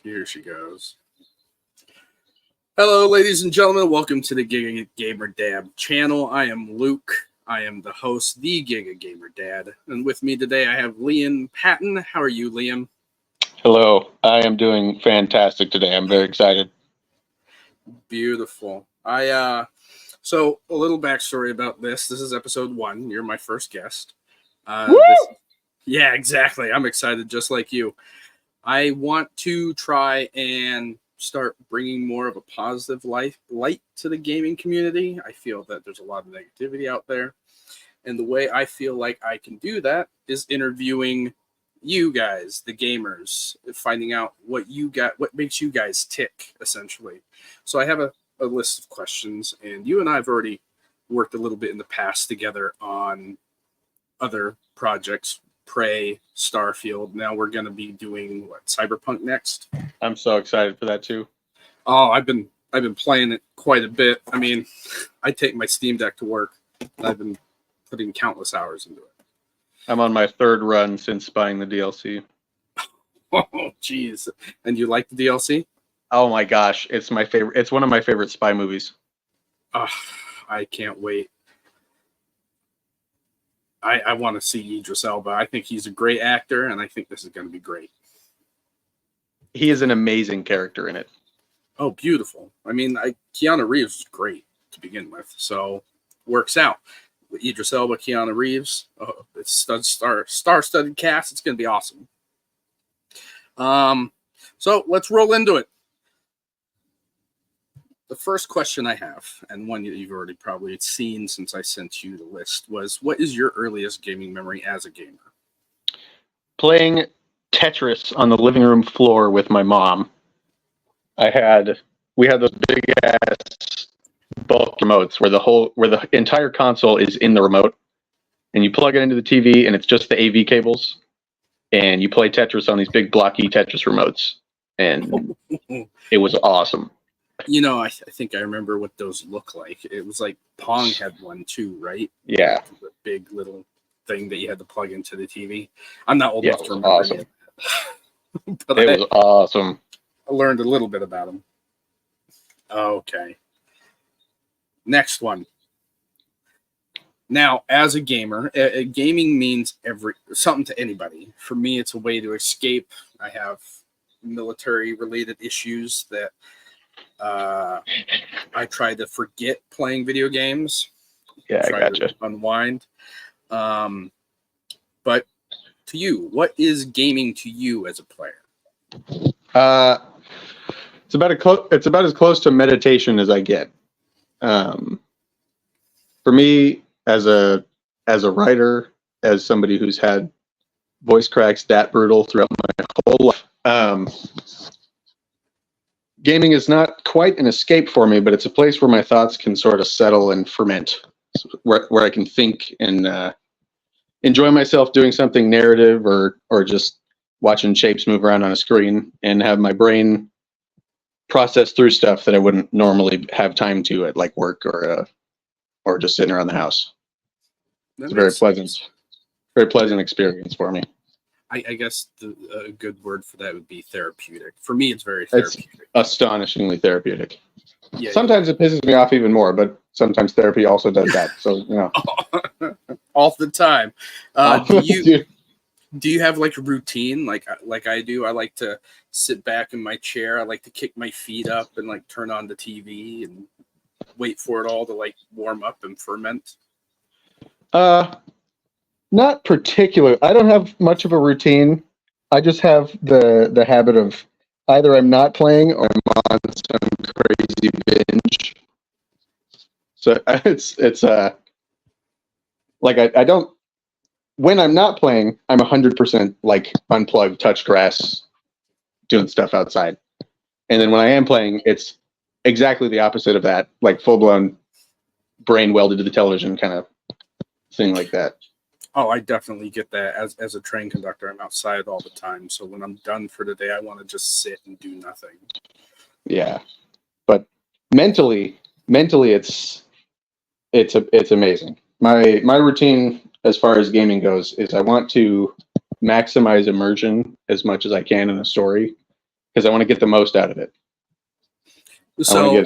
Here she goes. Hello, ladies and gentlemen. Welcome to the Giga Gamer Dad channel. I am Luke. I am the host, the Giga Gamer Dad. And with me today, I have Liam Patton. How are you, Liam? Hello. I am doing fantastic today. I'm very excited. Beautiful. So a little backstory about this. This is episode 1. You're my first guest. Yeah, exactly. I'm excited just like you. I want to try and start bringing more of a positive light to the gaming community. I feel that there's a lot of negativity out there. And the way I feel like I can do that is interviewing you guys, the gamers, finding out what makes you guys tick, essentially. So I have a list of questions, and you and I have already worked a little bit in the past together on other projects. Prey, Starfield. Now we're going to be doing Cyberpunk next. I'm so excited for that too. Oh, I've been playing it quite a bit. I mean, I take my Steam Deck to work, and I've been putting countless hours into it. I'm on my 3rd run since buying the DLC. Oh, jeez. And you like the DLC? Oh my gosh, it's my favorite. It's one of my favorite spy movies. I can't wait. I want to see Idris Elba. I think he's a great actor, and I think this is going to be great. He is an amazing character in it. Oh, beautiful. I mean, Keanu Reeves is great to begin with, so works out. With Idris Elba, Keanu Reeves, it's star-studded cast. It's going to be awesome. So let's roll into it. The first question I have, and one that you've already probably seen since I sent you the list, was what is your earliest gaming memory as a gamer? Playing Tetris on the living room floor with my mom. We had those big ass bulk remotes where the entire console is in the remote, and you plug it into the TV and it's just the AV cables, and you play Tetris on these big blocky Tetris remotes, and it was awesome. You know, I think I remember what those look like. It was like Pong had one too, right? Yeah. The big little thing that you had to plug into the TV. I'm not old enough to remember awesome. But it was awesome. I learned a little bit about them. Okay. Next one. Now, as a gamer, gaming means something to anybody. For me, it's a way to escape. I have military-related issues that I try to forget playing video games. Yeah, I gotcha. To unwind. But to you, what is gaming to you as a player? It's about as close to meditation as I get. For me, as a writer, as somebody who's had voice cracks that brutal throughout my whole life, gaming is not quite an escape for me, but it's a place where my thoughts can sort of settle and ferment, where I can think and enjoy myself doing something narrative or just watching shapes move around on a screen and have my brain process through stuff that I wouldn't normally have time to at like work or just sitting around the house. It's a very pleasant experience for me. I guess a good word for that would be therapeutic. For me, it's very therapeutic. It's astonishingly therapeutic. Yeah, sometimes it pisses me off even more, but sometimes therapy also does that. So, you know. All the time. Do you have like a routine like I do? I like to sit back in my chair. I like to kick my feet up and like turn on the TV and wait for it all to like warm up and ferment. Not particular. I don't have much of a routine. I just have the habit of either I'm not playing or I'm on some crazy binge. So it's like I don't. When I'm not playing, I'm 100% like unplugged, touch grass, doing stuff outside. And then when I am playing, it's exactly the opposite of that, like full blown brain welded to the television kind of thing like that. Oh, I definitely get that. As a train conductor, I'm outside all the time. So when I'm done for the day, I want to just sit and do nothing. Yeah, but mentally, it's amazing. My routine as far as gaming goes is I want to maximize immersion as much as I can in a story. because I want to get the most out of it. So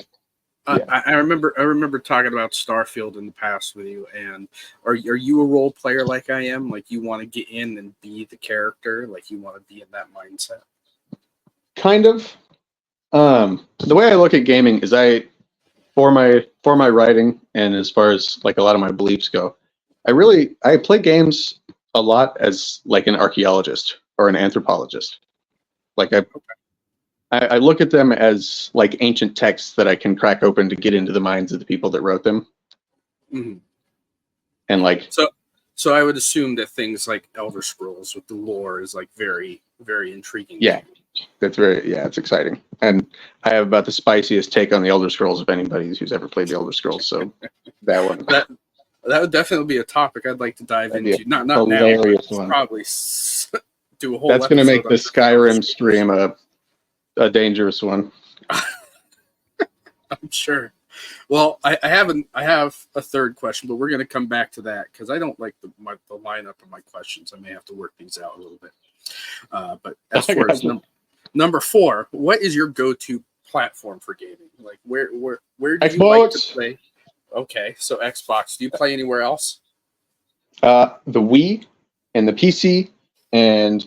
Yeah. I remember talking about Starfield in the past with you, and are you a role player like I am? Like you want to get in and be the character, like you want to be in that mindset? Kind of. The way I look at gaming is for my writing and as far as like a lot of my beliefs go, I play games a lot as like an archaeologist or an anthropologist. Like I look at them as like ancient texts that I can crack open to get into the minds of the people that wrote them. Mm-hmm. And like so I would assume that things like Elder Scrolls with the lore is like very, very intriguing. Yeah, it's exciting. And I have about the spiciest take on the Elder Scrolls of anybody who's ever played the Elder Scrolls. So that one. That would definitely be a topic I'd like to dive into. Not hilarious now, one. Probably do a whole. That's going to make the Skyrim stream a dangerous one. I'm sure. Well, I have a third question, but we're going to come back to that because I don't like the lineup of my questions. I may have to work these out a little bit. But as far as number 4, what is your go-to platform for gaming? Like where do you like to play? Okay, so Xbox. Do you play anywhere else? The Wii and the PC, and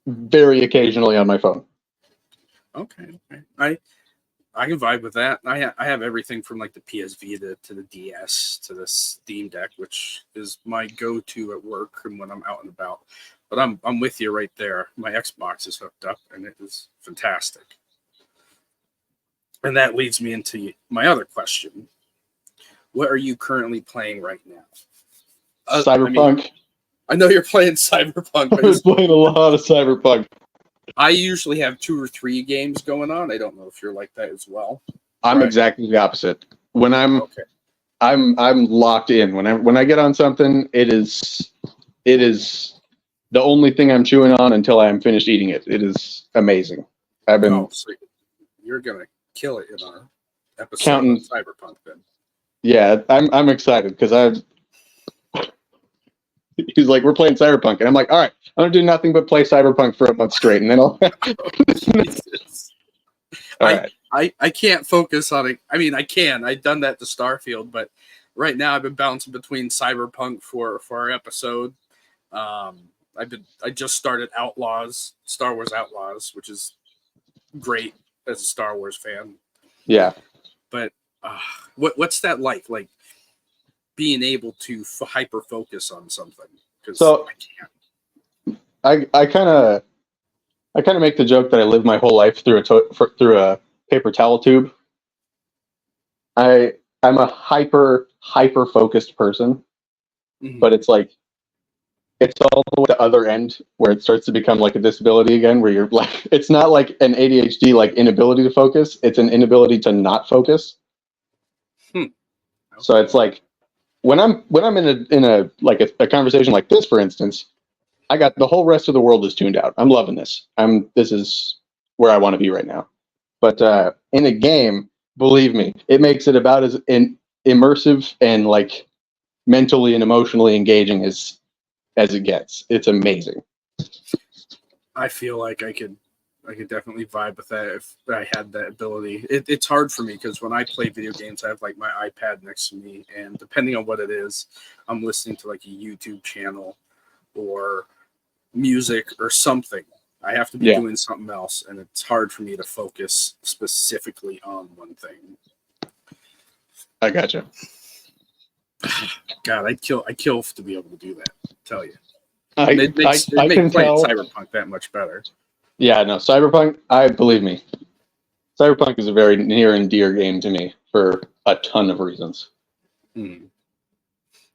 very occasionally on my phone. Okay. I can vibe with that. I have everything from like the PS Vita to the DS to the Steam Deck, which is my go-to at work and when I'm out and about. But I'm with you right there. My Xbox is hooked up and it is fantastic. And that leads me into my other question. What are you currently playing right now? Cyberpunk. I know you're playing Cyberpunk. I've been playing a lot of Cyberpunk. I usually have 2 or 3 games going on. I don't know if you're like that as well. I'm exactly the opposite. When I'm locked in. When I get on something, it is the only thing I'm chewing on until I am finished eating it. It is amazing. So you're gonna kill it in our episode of Cyberpunk then. Yeah, I'm excited because he's like, we're playing Cyberpunk, and I'm like, all right, I'm gonna do nothing but play Cyberpunk for a month straight, and then I'll. I can't focus on it. I mean, I can. I've done that to Starfield, but right now I've been bouncing between Cyberpunk for our episode. I just started Star Wars Outlaws, which is great as a Star Wars fan. Yeah. But what's that like? Like being able to hyper focus on something? So I can't. I kind of make the joke that I live my whole life through a paper towel tube. I'm a hyper focused person, but it's like it's all the way to the other end where it starts to become like a disability again, where you're like, it's not like an ADHD like inability to focus, it's an inability to not focus. Okay. So it's like when I'm in a like a conversation like this, for instance, I got the whole rest of the world is tuned out. I'm loving this. This is where I want to be right now. But in a game, believe me, it makes it about as immersive and like mentally and emotionally engaging as it gets. It's amazing. I feel like I could definitely vibe with that if I had that ability. It's hard for me because when I play video games, I have like my iPad next to me, and depending on what it is, I'm listening to like a YouTube channel or music or something. I have to be doing something else, and it's hard for me to focus specifically on one thing. I gotcha. God, I kill to be able to do that. I tell you, it makes playing Cyberpunk that much better. Yeah, no, Cyberpunk. Believe me, Cyberpunk is a very near and dear game to me for a ton of reasons.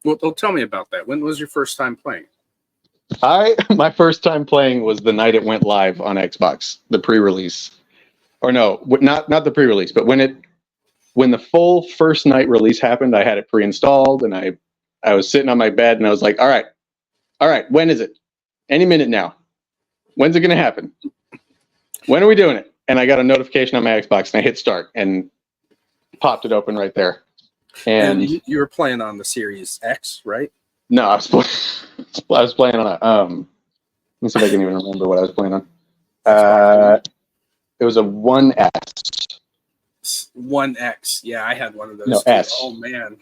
Well, tell me about that. When was your first time playing? My first time playing was the night it went live on Xbox, the pre-release, or no, not the pre-release, but when the full first night release happened. I had it pre-installed, and I was sitting on my bed, and I was like, all right, when is it? Any minute now. When's it gonna happen? When are we doing it? And I got a notification on my Xbox, and I hit start, and popped it open right there. And you were playing on the Series X, right? No, I was playing on a. Let me see if I can even remember what I was playing on. It was a 1S. 1X. Yeah, I had one of those. No, too. S. Oh man.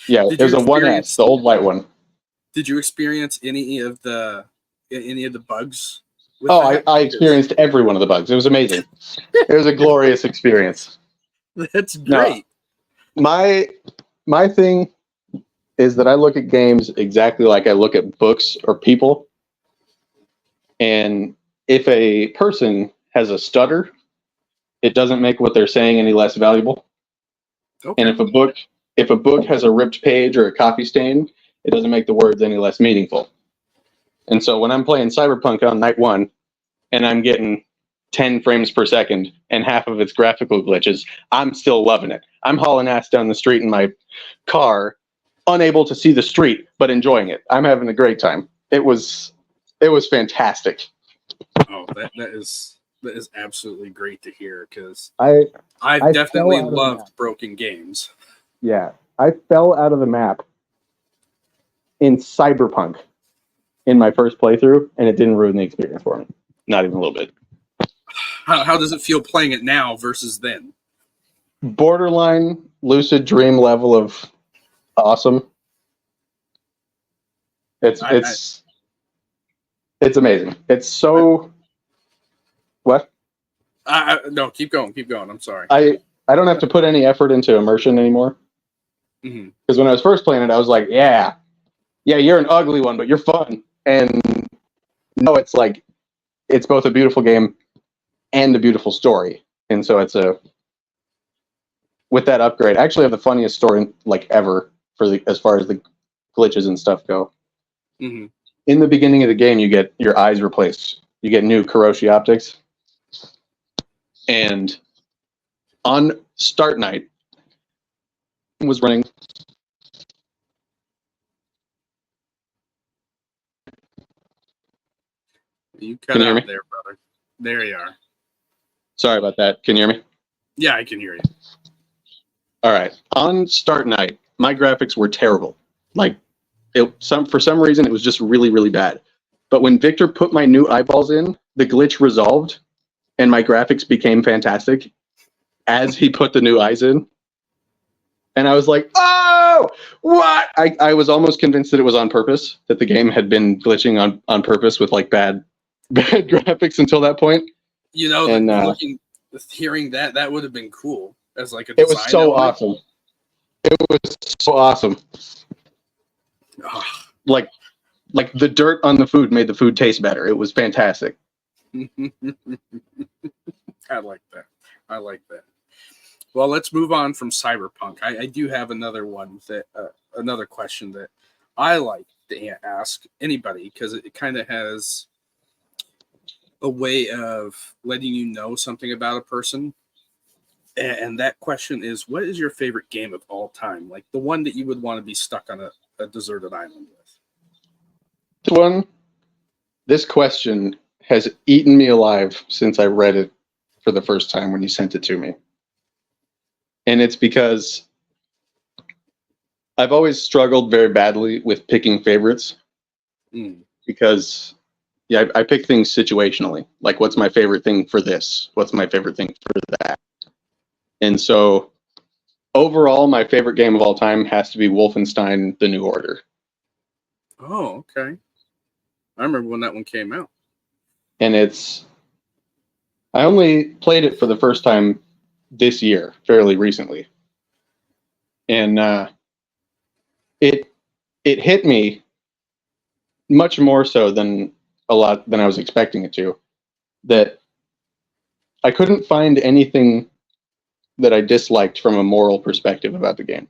Yeah, Did it was you a 1S, the old white one. Did you experience any of the bugs? With Oh, that? I experienced every one of the bugs. It was amazing. It was a glorious experience. That's No, great. my thing is that I look at games exactly like I look at books or people. And if a person has a stutter, it doesn't make what they're saying any less valuable. Okay. And if a book has a ripped page or a copy stain, it doesn't make the words any less meaningful. And so when I'm playing Cyberpunk on night 1 and I'm getting 10 frames per second and half of its graphical glitches, I'm still loving it. I'm hauling ass down the street in my car, unable to see the street, but enjoying it. I'm having a great time. It was fantastic. Oh, that is absolutely great to hear, because I I've definitely fell out of the loved map. broken games. Yeah, I fell out of the map in Cyberpunk in my first playthrough, and it didn't ruin the experience for me. Not even a little bit. How does it feel playing it now versus then? Borderline lucid dream level of awesome. It's amazing. It's so what? No, keep going. I'm sorry. I don't have to put any effort into immersion anymore. Because when I was first playing it, I was like, yeah, you're an ugly one, but you're fun. And no, it's like it's both a beautiful game and a beautiful story. And so with that upgrade, I actually have the funniest story like ever as far as the glitches and stuff go. Mm-hmm. In the beginning of the game, you get your eyes replaced. You get new Kiroshi optics. And on start night, was running. You cut Can you hear out me? there, brother. There you are. Sorry about that. Can you hear me? Yeah, I can hear you. All right. On start night, my graphics were terrible. Like, for some reason, it was just really, really bad. But when Victor put my new eyeballs in, the glitch resolved, and my graphics became fantastic as he put the new eyes in. And I was like, oh, what? I was almost convinced that it was on purpose, that the game had been glitching on purpose with like bad graphics until that point. You know, And hearing that would have been cool as like a it design was so element. awesome. It was so awesome. Oh. Like the dirt on the food made the food taste better. It was fantastic. I like that. Well, let's move on from Cyberpunk. I do have another one another question that I like to ask anybody, because it kind of has a way of letting you know something about a person. And that question is, what is your favorite game of all time? Like the one that you would want to be stuck on a deserted island with. This question has eaten me alive since I read it for the first time when you sent it to me. And it's because I've always struggled very badly with picking favorites. Because I pick things situationally. Like, what's my favorite thing for this? What's my favorite thing for that? And so overall, my favorite game of all time has to be Wolfenstein: The New Order. Oh, okay. I remember when that one came out. And I only played it for the first time this year, fairly recently. And it hit me much more so than I was expecting it to, that I couldn't find anything that I disliked from a moral perspective about the game.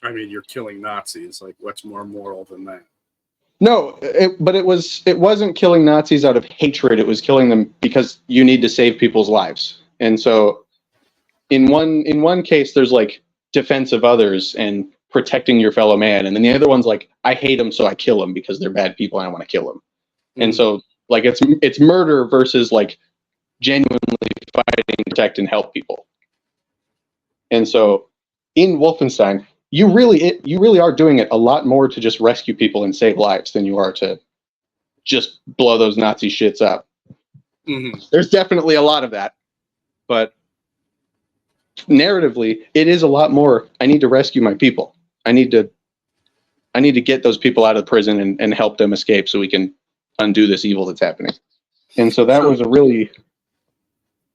I mean, you're killing Nazis. Like, what's more moral than that? No, but it wasn't killing Nazis out of hatred. It was killing them because you need to save people's lives. And so in one case, there's like defense of others and protecting your fellow man. And then the other one's like, I hate them, so I kill them because they're bad people and I want to kill them. And so like it's murder versus like genuinely fighting, protect, and help people. And so in Wolfenstein, you really are doing it a lot more to just rescue people and save lives than you are to just blow those Nazi shits up. Mm-hmm. There's definitely a lot of that, but narratively, it is a lot more. I need to rescue my people. I need to get those people out of prison and help them escape so we can undo this evil that's happening. And so that was a really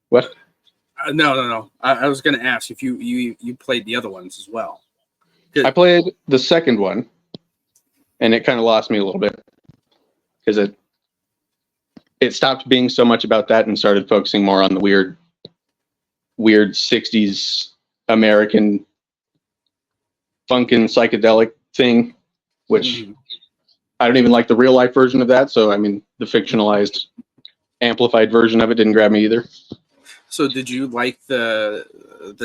what? No. I was going to ask if you played the other ones as well. I played the second one, and it kind of lost me a little bit because it stopped being so much about that and started focusing more on the weird 60s American funkin' psychedelic thing, which I don't even like the real life version of that. So, I mean, the fictionalized, amplified version of it didn't grab me either. So, did you like the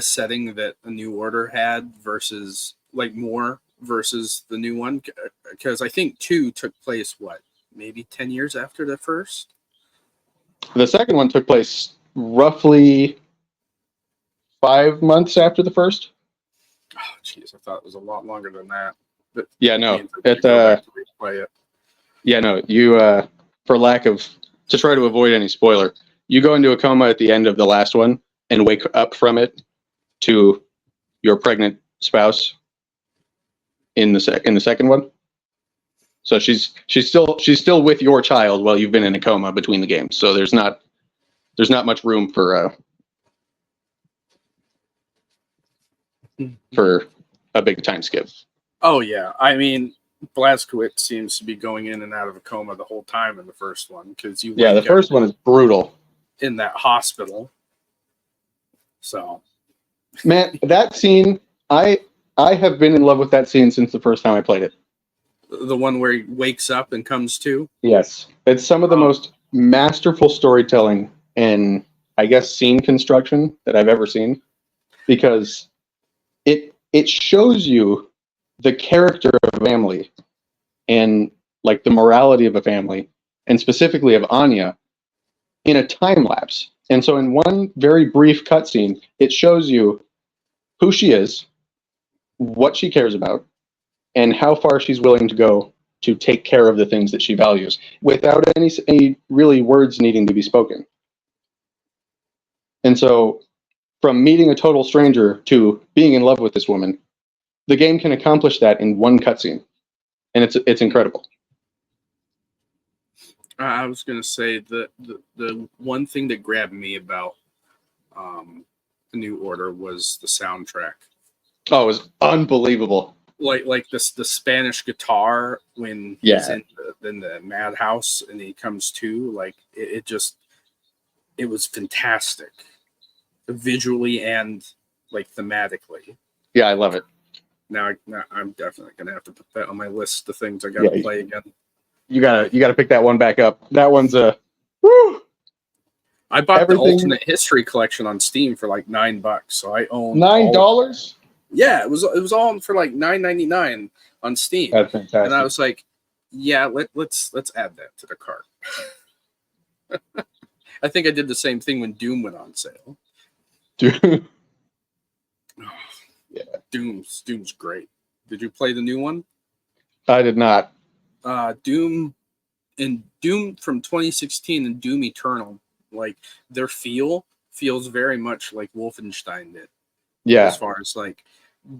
setting that the New Order had versus more versus the new one? Because I think 2 took place maybe 10 years after the first. The second one took place roughly 5 months after the first. Oh, jeez, I thought it was a lot longer than that. But yeah, no, it. Yeah, no, you to try to avoid any spoiler, you go into a coma at the end of the last one and wake up from it to your pregnant spouse in the second one. So she's still with your child while you've been in a coma between the games. So there's not much room for a big time skip. Oh yeah, I mean, Blazkowicz seems to be going in and out of a coma the whole time in the first one because the first one is brutal in that hospital. So, man, that scene, I have been in love with that scene since the first time I played it. The one where he wakes up and comes to? Yes. It's some of the most masterful storytelling and, I guess, scene construction that I've ever seen, because it shows you the character of a family and like the morality of a family, and specifically of Anya, in a time lapse. And so in one very brief cutscene, it shows you who she is, what she cares about, and how far she's willing to go to take care of the things that she values without any really words needing to be spoken. And so from meeting a total stranger to being in love with this woman, the game can accomplish that in one cutscene. And it's incredible. I was going to say the one thing that grabbed me about the New Order was the soundtrack. Oh, it was unbelievable. Like the Spanish guitar when he's in the madhouse and he comes to, like, it was fantastic visually and like thematically. Yeah, I love it. Now I'm definitely gonna have to put that on my list of things I gotta play again. You gotta pick that one back up. That one's woo! I bought the Ultimate History Collection on Steam for like $9, so I own $9. Yeah, it was all for like $9.99 on Steam. That's fantastic. And I was like, yeah, let's add that to the cart. I think I did the same thing when Doom went on sale. Doom. Yeah, Doom's great. Did you play the new one? I did not. Doom from 2016 and Doom Eternal, like their feels very much like Wolfenstein did. Yeah. As far as like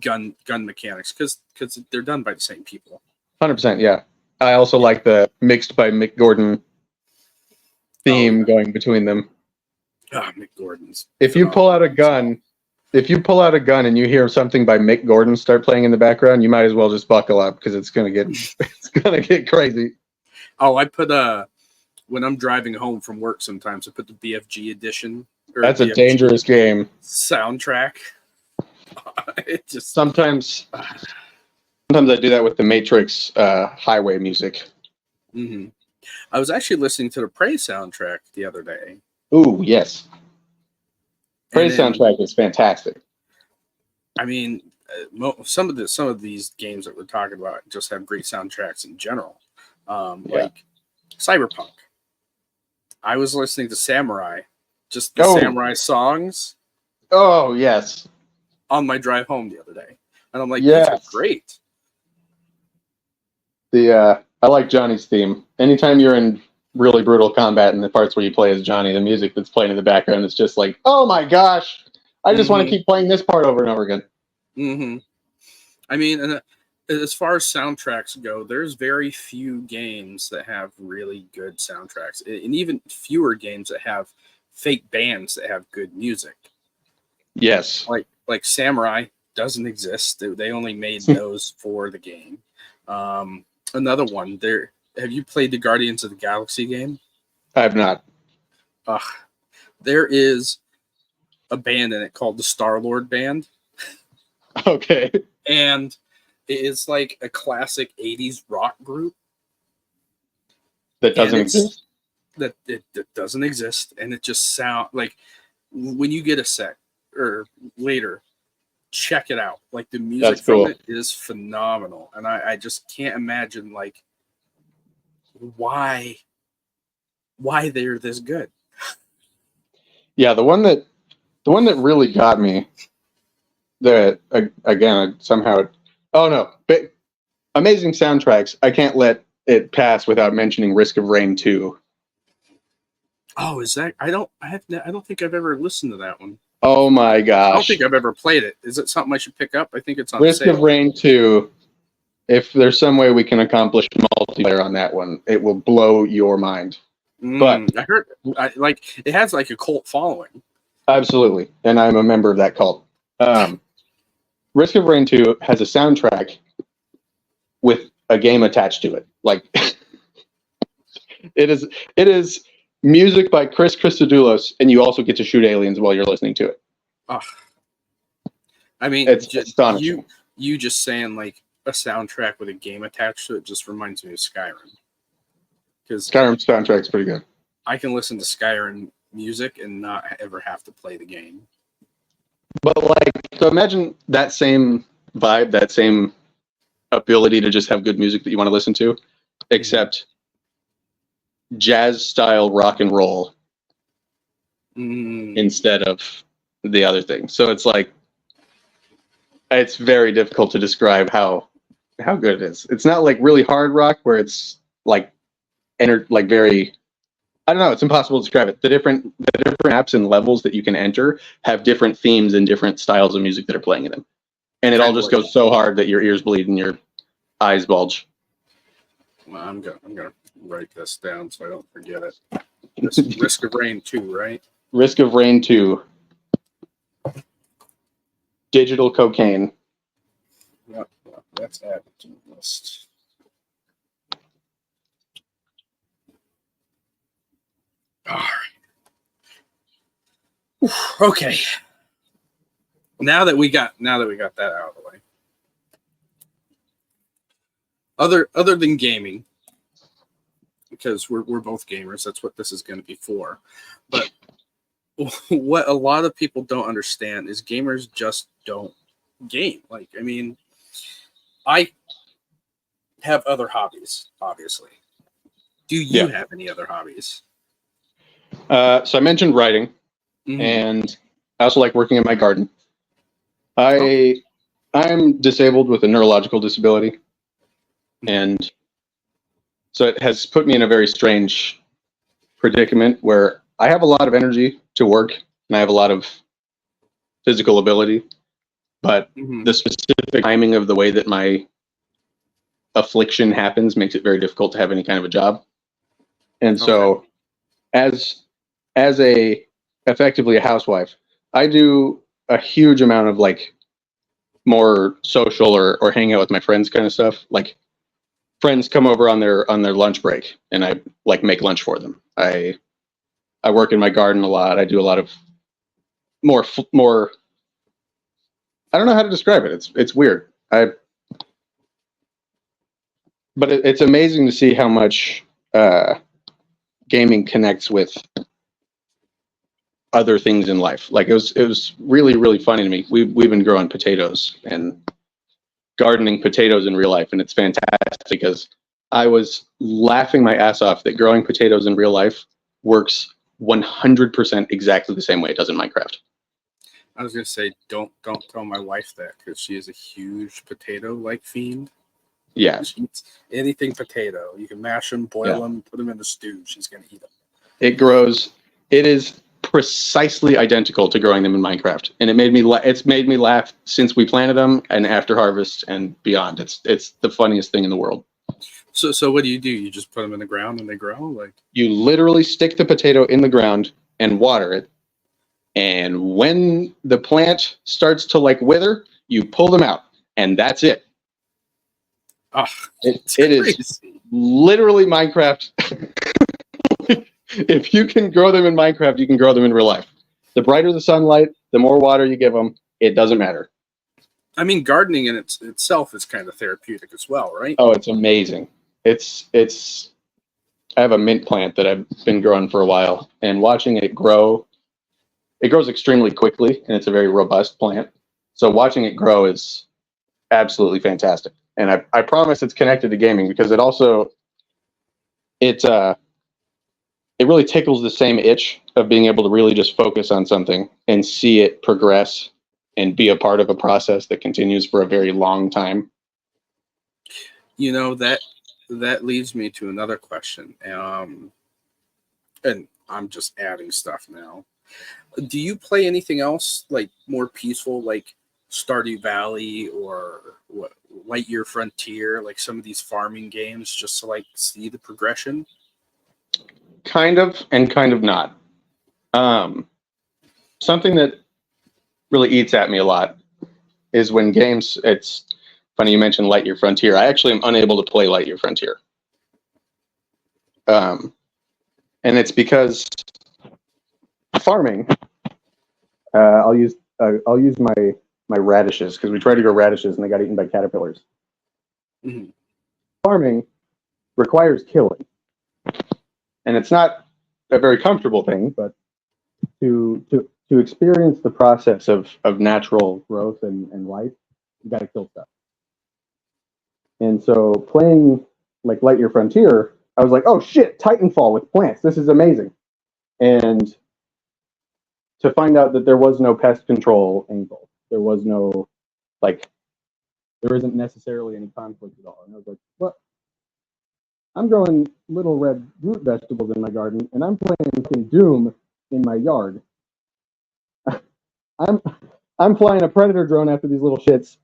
gun mechanics, because they're done by the same people. 100%. Yeah. I also like the mixed by Mick Gordon theme going between them. Mick Gordon's. If you pull out a gun and you hear something by Mick Gordon start playing in the background, you might as well just buckle up because it's gonna get crazy. Oh, I put when I'm driving home from work, sometimes I put the BFG edition. That's a dangerous game. Soundtrack. It just sometimes I do that with the Matrix highway music. Mm-hmm. I was actually listening to the Prey soundtrack the other day. Ooh, yes. Prey soundtrack is fantastic. I mean, some of these games that we're talking about just have great soundtracks in general. Like Cyberpunk. I was listening to Samurai, just the Samurai songs. Oh, yes. On my drive home the other day. And I'm like, these are great. I like Johnny's theme. Anytime you're in really brutal combat and the parts where you play as Johnny, the music that's playing in the background is just like, oh my gosh, I just want to keep playing this part over and over again. Mm-hmm. I mean, and as far as soundtracks go, there's very few games that have really good soundtracks, and even fewer games that have fake bands that have good music. Yes. Like Samurai doesn't exist. They only made those for the game. Another one there. Have you played the Guardians of the Galaxy game? I have not. There is a band in it called the Star-Lord Band. Okay. And it is like a classic 80s rock group. That doesn't exist? That doesn't exist. And it just sounds like when you get a sec or later, check it out. Like the music from it is phenomenal. And I just can't imagine like why they're this good. Yeah, the one that really got me that again somehow amazing soundtracks. I can't let it pass without mentioning Risk of Rain 2. Oh, is that? I don't think I've ever listened to that one. Oh my gosh. I don't think I've ever played it. Is it something I should pick up? I think it's on Risk sale. of Rain 2. If there's some way we can accomplish multiplayer on that one, it will blow your mind. But I heard it has like a cult following. Absolutely, and I'm a member of that cult. Risk of Rain 2 has a soundtrack with a game attached to it. Like it is music by Chris Christodoulos, and you also get to shoot aliens while you're listening to it. Oh. I mean, it's astonishing. You just saying like a soundtrack with a game attached to it just reminds me of Skyrim. Because Skyrim soundtrack's pretty good. I can listen to Skyrim music and not ever have to play the game. But so imagine that same vibe, that same ability to just have good music that you want to listen to, except jazz style rock and roll instead of the other thing. So it's very difficult to describe how good it is. It's not like really hard rock where it's very, I don't know, it's impossible to describe it. The different apps and levels that you can enter have different themes and different styles of music that are playing in them. And it all just goes so hard that your ears bleed and your eyes bulge. Well, I'm gonna write this down so I don't forget it. This is Risk of Rain 2, right? Risk of Rain 2. Digital cocaine. Yep, that's added to the list. All right. Okay. Now that we got that out of the way. Other than gaming, because we're both gamers, that's what this is going to be for. But what a lot of people don't understand is gamers just don't game. Like, I mean, I have other hobbies, obviously. Do you have any other hobbies? So I mentioned writing, and I also like working in my garden. I'm disabled with a neurological disability, and so it has put me in a very strange predicament where I have a lot of energy to work, and I have a lot of physical ability, but the specific timing of the way that my affliction happens makes it very difficult to have any kind of a job. And so as effectively a housewife, I do a huge amount of more social or hang out with my friends kind of stuff. Like friends come over on their lunch break and I make lunch for them. I work in my garden a lot. I do a lot of more I don't know how to describe it. It's weird. But it's amazing to see how much gaming connects with other things in life. Like it was really, really funny to me. We've been growing potatoes and gardening potatoes in real life, and it's fantastic because I was laughing my ass off that growing potatoes in real life works 100% exactly the same way it does in Minecraft. I was gonna say don't tell my wife that because she is a huge potato fiend. Yeah. She eats anything potato. You can mash them, boil them, put them in the stew. She's gonna eat them. It grows. It is precisely identical to growing them in Minecraft, and it's made me laugh since we planted them and after harvest and beyond. It's the funniest thing in the world. So what do? You just put them in the ground and they grow? Like, You literally stick the potato in the ground and water it, and when the plant starts to like wither, you pull them out, and that's it. oh, It is literally Minecraft. If you can grow them in Minecraft, you can grow them in real life. The brighter the sunlight, the more water you give them, it doesn't matter. I mean, gardening in itself is kind of therapeutic as well, right? Oh, it's amazing. It's I have a mint plant that I've been growing for a while, and watching it grow, it grows extremely quickly, and it's a very robust plant. So watching it grow is absolutely fantastic. And I promise it's connected to gaming because it really tickles the same itch of being able to really just focus on something and see it progress and be a part of a process that continues for a very long time. You know, that leads me to another question. And I'm just adding stuff now. Do you play anything else like more peaceful, like Stardew Valley or what, Lightyear Frontier, like some of these farming games, just to like see the progression? Kind of and kind of not. Something that really eats at me a lot is when games. It's funny you mentioned Lightyear Frontier. I actually am unable to play Lightyear Frontier, and it's because farming. I'll use my radishes because we tried to grow radishes and they got eaten by caterpillars. Mm-hmm. Farming requires killing, and it's not a very comfortable thing, but to experience the process of natural growth and life, you got to kill stuff. And so playing like Lightyear Frontier, I was like, oh shit, Titanfall with plants. This is amazing. And to find out that there was no pest control angle, there was no, like, there isn't necessarily any conflict at all. And I was like, what? I'm growing little red root vegetables in my garden, and I'm playing Doom in my yard. I'm flying a predator drone after these little shits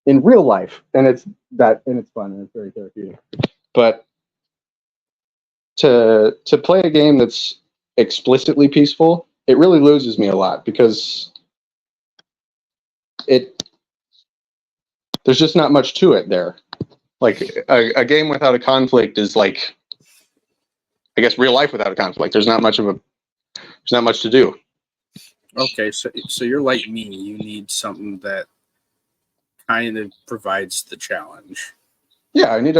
in real life, and it's fun and it's very therapeutic. But to play a game that's explicitly peaceful, it really loses me a lot because there's just not much to it there. Like a game without a conflict is like, I guess, real life without a conflict. There's not much to do. Okay, so you're like me. You need something that kind of provides the challenge. Yeah, I need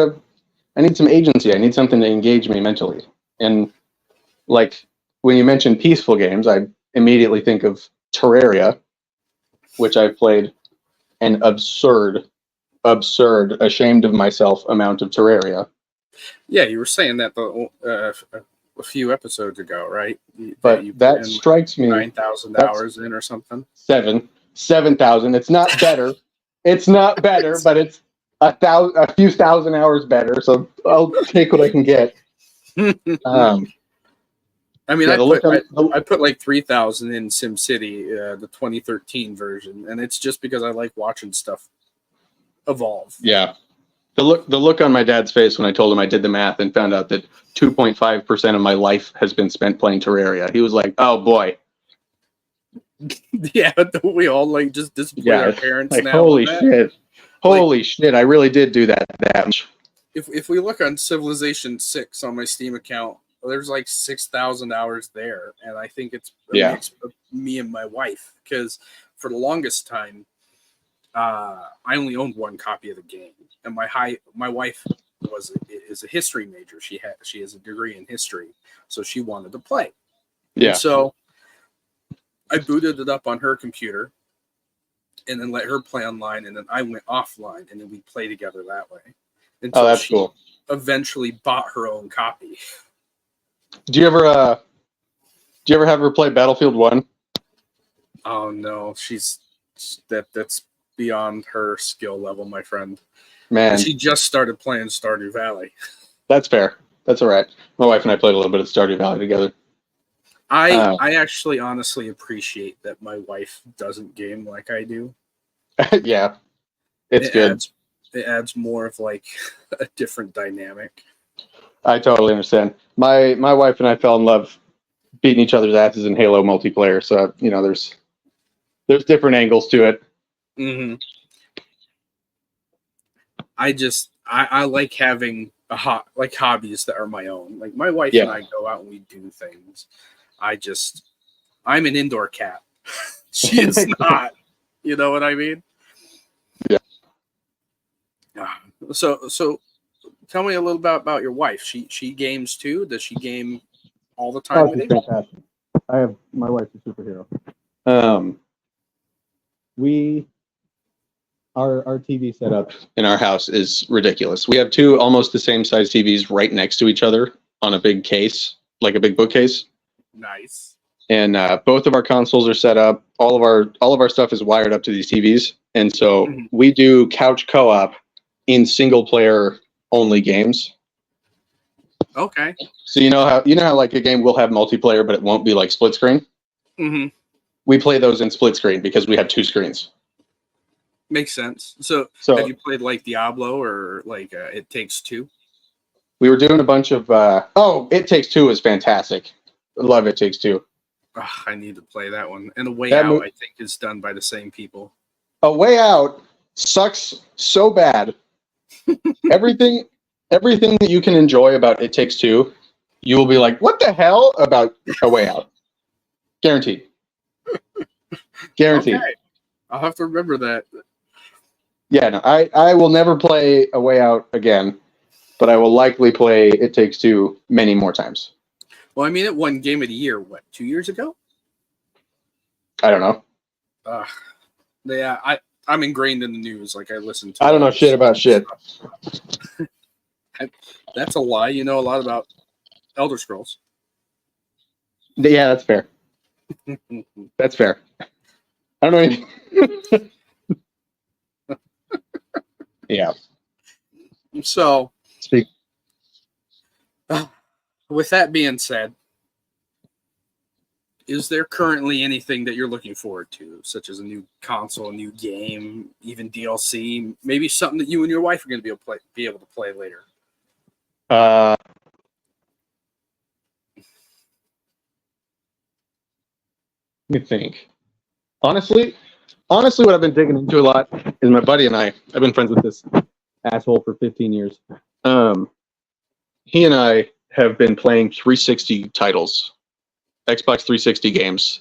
some agency. I need something to engage me mentally. And like when you mention peaceful games, I immediately think of Terraria, which I've played an absurd, ashamed of myself amount of Terraria. Yeah, you were saying that a few episodes ago, right? But that strikes me 9,000 hours in or something. 7,000. It's not better. It's not better, but it's a few thousand hours better. So I'll take what I can get. I mean, I put like 3,000 in SimCity, the 2013 version, and it's just because I like watching stuff evolve. Yeah. The look on my dad's face when I told him I did the math and found out that 2.5% of my life has been spent playing Terraria. He was like, "Oh boy." Yeah, we all like just disappoint our parents like, now. Holy shit. Holy shit, I really did do that much. If we look on Civilization 6 on my Steam account, there's like 6,000 hours there, and I think it's a mix of me and my wife, because for the longest time I only owned one copy of the game, and my wife is a history major. She has a degree in history, so she wanted to play. Yeah. And so I booted it up on her computer, and then let her play online, and then I went offline, and then we play together that way. Until that's cool. Eventually bought her own copy. Do you ever have her play Battlefield 1? Oh no, that's beyond her skill level, my friend. Man, She just started playing Stardew Valley. that's fair. That's all right. My wife and I played a little bit of Stardew Valley together. I actually honestly appreciate that my wife doesn't game like I do. Yeah, it's good. It adds more of like a different dynamic. I totally understand. My wife and I fell in love beating each other's asses in Halo multiplayer. So there's different angles to it. Mm-hmm. I like having like hobbies that are my own. Like my wife and I go out and we do things. I'm an indoor cat. She is not. You know what I mean? Yeah. So tell me a little about your wife. She games too. Does she game all the time with you? Fantastic. My wife's a superhero. Our TV setup in our house is ridiculous. We have two almost the same size TVs right next to each other on a big case, like a big bookcase. Nice. And both of our consoles are set up. All of our stuff is wired up to these TVs, and so we do couch co-op in single player only games. Okay. So you know how like a game will have multiplayer, but it won't be like split screen. Mm-hmm. We play those in split screen because we have two screens. Makes sense. So have you played like Diablo or like It Takes Two? We were doing a bunch of. It Takes Two is fantastic. I love It Takes Two. I need to play that one. And A Way Out, I think, is done by the same people. A Way Out sucks so bad. everything that you can enjoy about It Takes Two, you will be like, what the hell about A Way Out? Guaranteed. Guaranteed. Okay. I'll have to remember that. Yeah, no, I will never play A Way Out again, but I will likely play It Takes Two many more times. Well, I mean, it won Game of the Year, 2 years ago? I don't know. Yeah, I'm ingrained in the news. Like, I listen to... I don't know shit about shit. That's a lie. You know a lot about Elder Scrolls. Yeah, that's fair. That's fair. I don't know anything. Yeah. So, with that being said, is there currently anything that you're looking forward to, such as a new console, a new game, even DLC, maybe something that you and your wife are going to be able to play later? Let me think. Honestly, what I've been digging into a lot is my buddy and I've been friends with this asshole for 15 years. He and I have been playing 360 titles, Xbox 360 games,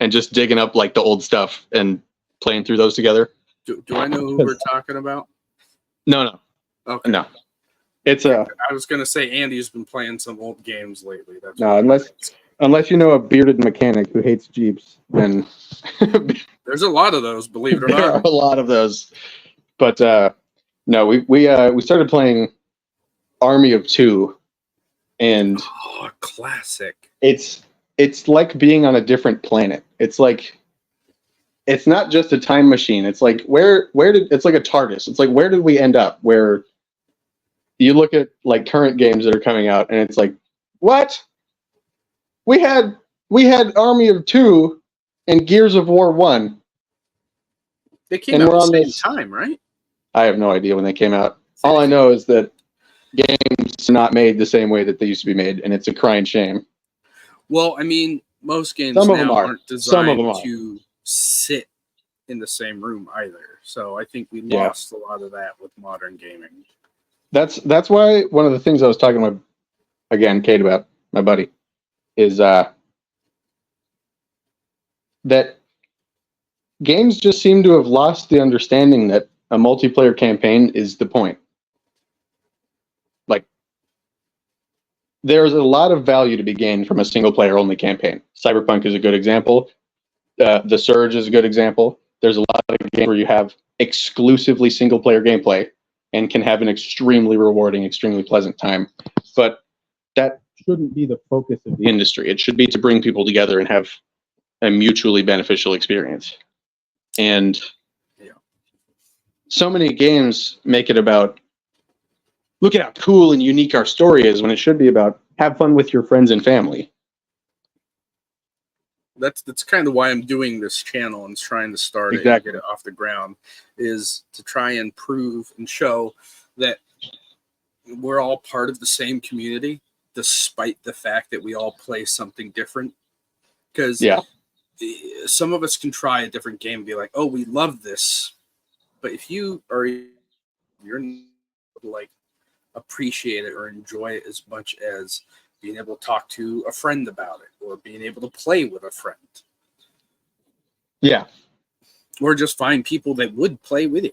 and just digging up like the old stuff and playing through those together. Do I know who we're talking about? No. Okay. No. It's I was going to say Andy's been playing some old games lately. That's no, unless you know a bearded mechanic who hates Jeeps, then there's a lot of those, believe it or not. There are a lot of those. But no, we started playing Army of Two, and classic. It's like being on a different planet. It's like it's not just a time machine. It's like it's like a TARDIS. It's like where did we end up? Where you look at like current games that are coming out, and it's like, what? We had Army of Two and Gears of War 1. They came out at the same time, right? I have no idea when they came out. All I know is that games are not made the same way that they used to be made, and it's a crying shame. Well, I mean, most games now aren't designed to sit in the same room either. So I think we lost a lot of that with modern gaming. That's why one of the things I was talking about, again, Kate, about, my buddy, is that games just seem to have lost the understanding that a multiplayer campaign is the point. Like, there's a lot of value to be gained from a single player only campaign. Cyberpunk is a good example. The Surge is a good example. There's a lot of games where you have exclusively single player gameplay and can have an extremely rewarding, extremely pleasant time. But that shouldn't be the focus of the industry. It should be to bring people together and have a mutually beneficial experience. And so many games make it about look at how cool and unique our story is when it should be about have fun with your friends and family. That's kind of why I'm doing this channel and trying to start it and get it off the ground, is to try and prove and show that we're all part of the same community, despite the fact that we all play something different. Because some of us can try a different game and be like, oh, we love this. But if you're like appreciate it or enjoy it as much as being able to talk to a friend about it or being able to play with a friend. Yeah. Or just find people that would play with you.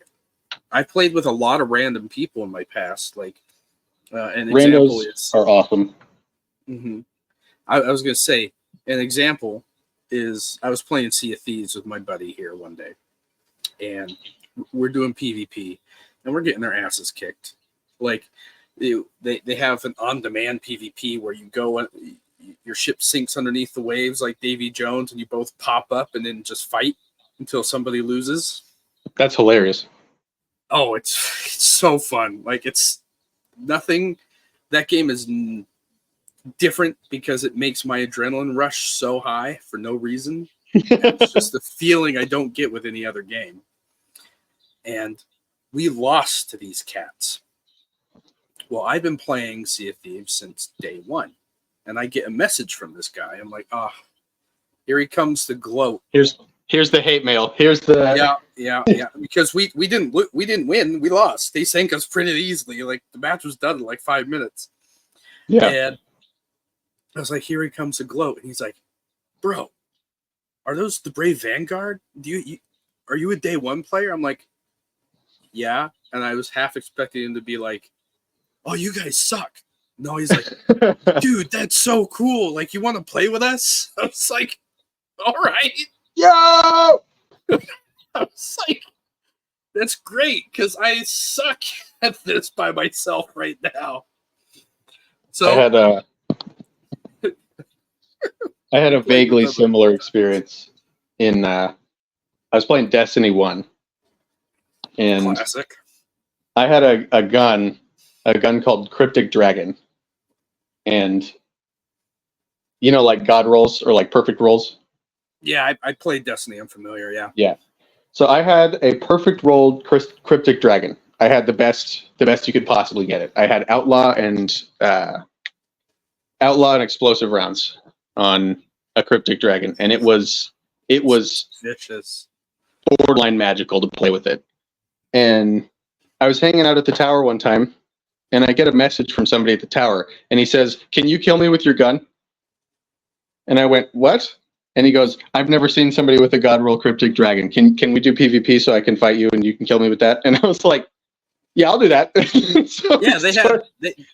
I played with a lot of random people in my past. Like an example are awesome. Mm-hmm. I was going to say an example is I was playing Sea of Thieves with my buddy here one day, and we're doing PvP, and we're getting our asses kicked. Like they have an on-demand PvP where you go and your ship sinks underneath the waves like Davy Jones, and you both pop up and then just fight until somebody loses. That's hilarious. Oh, it's so fun. Like it's nothing. That game is different because it makes my adrenaline rush so high for no reason. It's just the feeling I don't get with any other game. And we lost to these cats. Well, I've been playing Sea of Thieves since day one, and I get a message from this guy. I'm like, oh, here he comes to gloat. Here's the hate mail. Here's the yeah. Because we didn't win. We lost. They sank us pretty easily. Like the match was done in like 5 minutes. Yeah. And I was like, here he comes to gloat, and he's like, bro, are those the Brave Vanguard? Are you a day one player? I'm like, yeah. And I was half expecting him to be like, oh, you guys suck. No, he's like, dude, that's so cool. Like, you want to play with us? I was like, all right. Yo! I was like, that's great because I suck at this by myself right now. So I had a vaguely similar experience in I was playing Destiny 1. And classic. I had a gun called Cryptic Dragon. And you know, like God rolls or like perfect rolls? Yeah, I played Destiny. I'm familiar, yeah. Yeah. So I had a perfect rolled Cryptic Dragon. I had the best you could possibly get it. I had outlaw and explosive rounds on a Cryptic Dragon, and it was vicious, borderline magical to play with it. And I was hanging out at the tower one time, and I get a message from somebody at the tower, and he says, "Can you kill me with your gun?" And I went, "What?" And he goes, "I've never seen somebody with a God roll Cryptic Dragon. Can we do PvP so I can fight you and you can kill me with that?" And I was like, "Yeah, I'll do that." So yeah,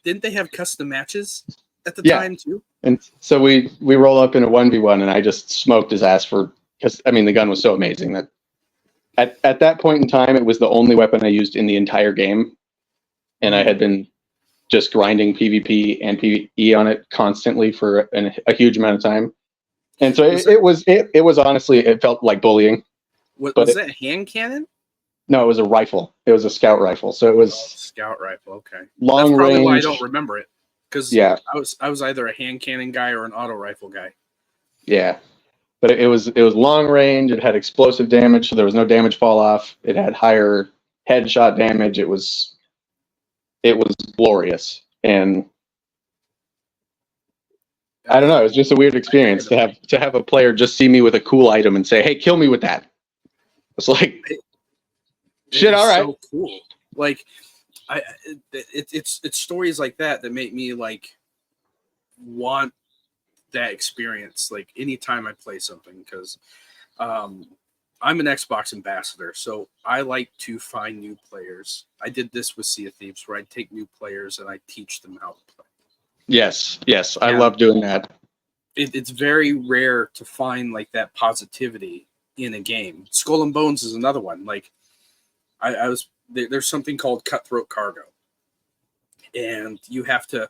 didn't they have custom matches at the time too? And so we roll up in a 1v1, and I just smoked his ass because I mean the gun was so amazing that at that point in time it was the only weapon I used in the entire game, and I had been just grinding PvP and PvE on it constantly for a huge amount of time. And so it was honestly, it felt like bullying. Was that a hand cannon? No, it was a rifle. It was a scout rifle. So it was scout rifle. Okay, long that's probably range. why I don't remember it. Because I was either a hand cannon guy or an auto rifle guy. Yeah, but it was long range. It had explosive damage, so there was no damage fall off. It had higher headshot damage. It was glorious, and I don't know. It was just a weird experience to have a player just see me with a cool item and say, "Hey, kill me with that." It's like, shit. All right, so cool. Like, it's stories like that make me like want that experience. Like anytime I play something, because I'm an Xbox ambassador, so I like to find new players. I did this with Sea of Thieves, where I take new players and I teach them how to play. Yes, I love doing that. It's very rare to find like that positivity in a game. Skull and Bones is another one. Like there's something called Cutthroat Cargo, and you have to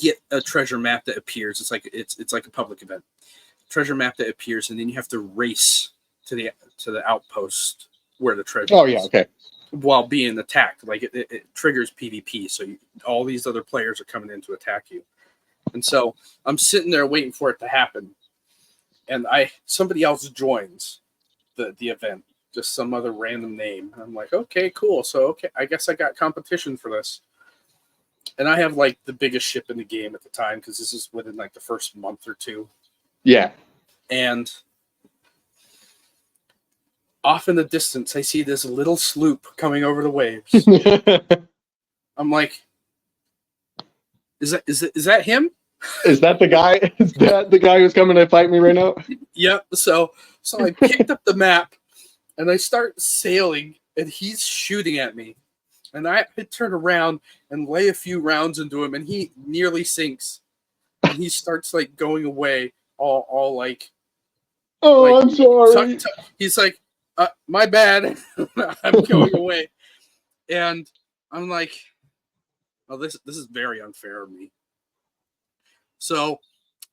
get a treasure map that appears. It's like a public event. Treasure map that appears, and then you have to race to the outpost where the treasure Oh is. yeah, okay. While being attacked. Like it triggers PvP, so all these other players are coming in to attack you. And so I'm sitting there waiting for it to happen, and somebody else joins the event, just some other random name. I'm like, okay, cool. So I guess I got competition for this. And I have like the biggest ship in the game at the time because this is within like the first month or two. Yeah. And off in the distance, I see this little sloop coming over the waves. I'm like, is that him? Is that the guy? Is that the guy who's coming to fight me right now? Yep. So I picked up the map and I start sailing, and he's shooting at me. And I turn around and lay a few rounds into him, and he nearly sinks. And he starts like going away, all like, oh, like, I'm sorry. He's like, my bad. I'm going away. And I'm like, oh, this is very unfair of me. So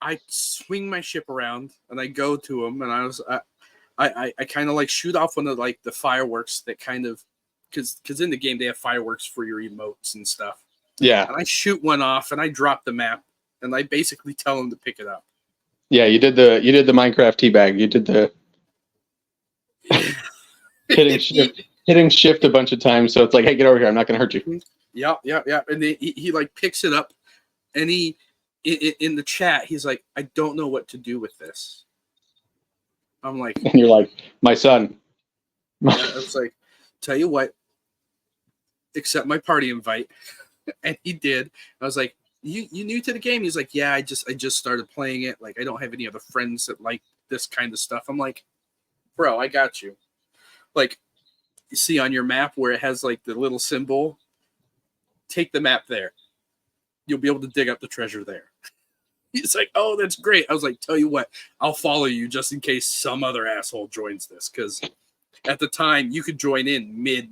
I swing my ship around and I go to him, and I kind of like shoot off one of like the fireworks that kind of, because in the game they have fireworks for your emotes and stuff. Yeah. And I shoot one off and I drop the map and I basically tell him to pick it up. Yeah, you did the Minecraft teabag. You did the hitting shift a bunch of times, so it's like, hey, get over here, I'm not gonna hurt you. Yeah. And he like picks it up, and he in the chat he's like, I don't know what to do with this. I'm like, and you're like, my son. I was like, tell you what, accept my party invite. And he did. I was like, you new to the game? He's like, yeah, I just started playing it. Like, I don't have any other friends that like this kind of stuff. I'm like, bro, I got you. Like, you see on your map where it has like the little symbol, take the map there. You'll be able to dig up the treasure there. He's like, oh, that's great. I was like, tell you what, I'll follow you just in case some other asshole joins this. Because at the time, you could join in mid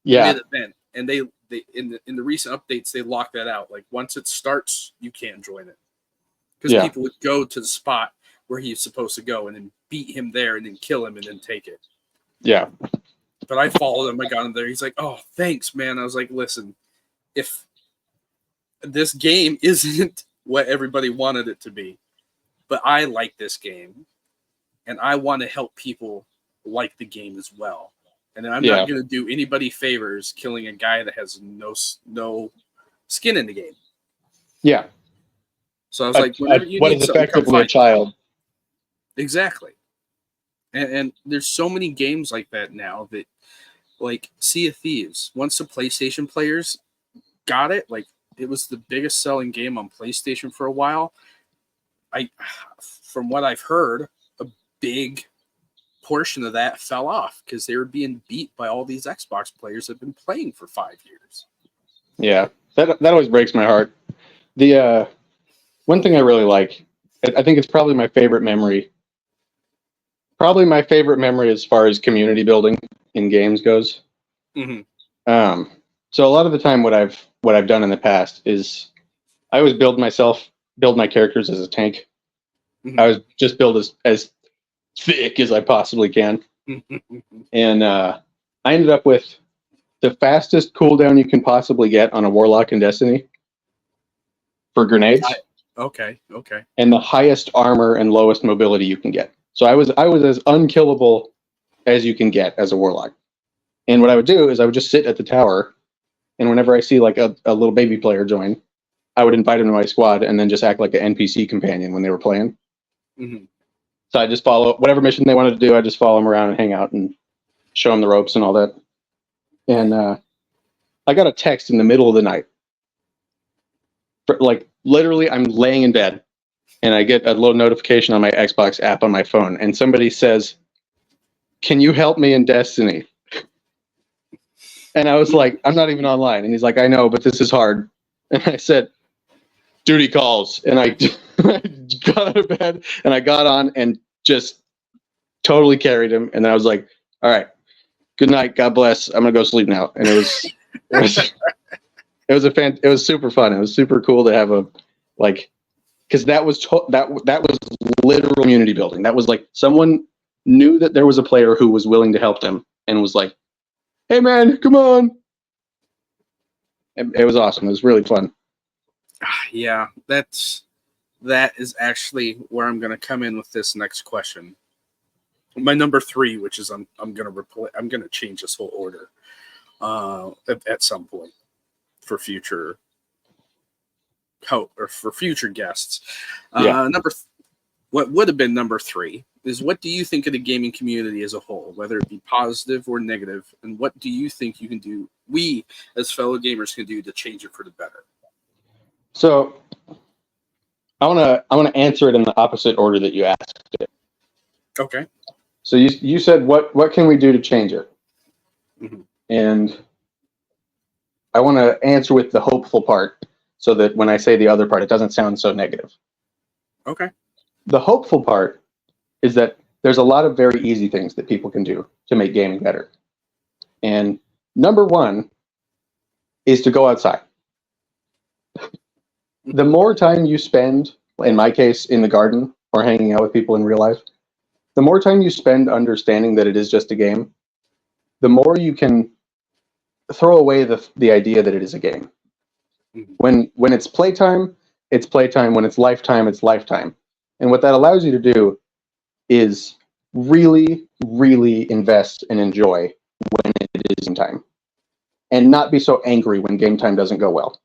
event, and they in the recent updates they lock that out. Like once it starts, you can't join it because people would go to the spot where he's supposed to go and then beat him there and then kill him and then take it. Yeah. But I followed him. I got him there. He's like, oh, thanks, man. I was like, listen, if this game isn't what everybody wanted it to be, but I like this game and I want to help people like the game as well. And I'm not going to do anybody favors killing a guy that has no skin in the game. Yeah. So I was like, what is effectively a child. Exactly. And there's so many games like that now that, like Sea of Thieves, once the PlayStation players got it, like it was the biggest selling game on PlayStation for a while. From what I've heard, a big portion of that fell off because they were being beat by all these Xbox players that have been playing for 5 years. Yeah, that always breaks my heart. The one thing I really like, I think it's probably my favorite memory. Probably my favorite memory as far as community building in games goes. Mm-hmm. So a lot of the time, what I've done in the past is I always build my characters as a tank. Mm-hmm. I always just build as thick as I possibly can. And I ended up with the fastest cooldown you can possibly get on a warlock in Destiny for grenades. Okay. And the highest armor and lowest mobility you can get. So I was as unkillable as you can get as a warlock. And what I would do is I would just sit at the tower, and whenever I see like a little baby player join, I would invite him to my squad and then just act like an NPC companion when they were playing. Mm-hmm. So I just follow whatever mission they wanted to do. I just follow them around and hang out and show them the ropes and all that. And I got a text in the middle of the night. Like literally, I'm laying in bed, and I get a little notification on my Xbox app on my phone, and somebody says, "Can you help me in Destiny?" And I was like, "I'm not even online." And he's like, "I know, but this is hard." And I said, "Duty calls." And I got out of bed and I got on and just totally carried him. And then I was like, "All right, good night. God bless. I'm gonna go sleep now." And it was super fun. It was super cool to have because that was literal community building. That was like someone knew that there was a player who was willing to help them, and was like, "Hey man, come on!" It was awesome. It was really fun. Yeah, that is actually where I'm going to come in with this next question. My number 3, which is I'm going to change this whole order at some point for future or for future guests. Yeah. What would have been number 3 is, what do you think of the gaming community as a whole, whether it be positive or negative, and what do you think we as fellow gamers can do to change it for the better? So I wanna answer it in the opposite order that you asked it. Okay. So you said what can we do to change it? Mm-hmm. And I want to answer with the hopeful part, so that when I say the other part, it doesn't sound so negative. Okay. The hopeful part is that there's a lot of very easy things that people can do to make gaming better. And number 1 is to go outside. The more time you spend, in my case, in the garden or hanging out with people in real life, the more time you spend understanding that it is just a game, the more you can throw away the idea that it is a game. When it's playtime, it's playtime. When it's lifetime, it's lifetime. And what that allows you to do is really, really invest and enjoy when it is in time, and not be so angry when game time doesn't go well.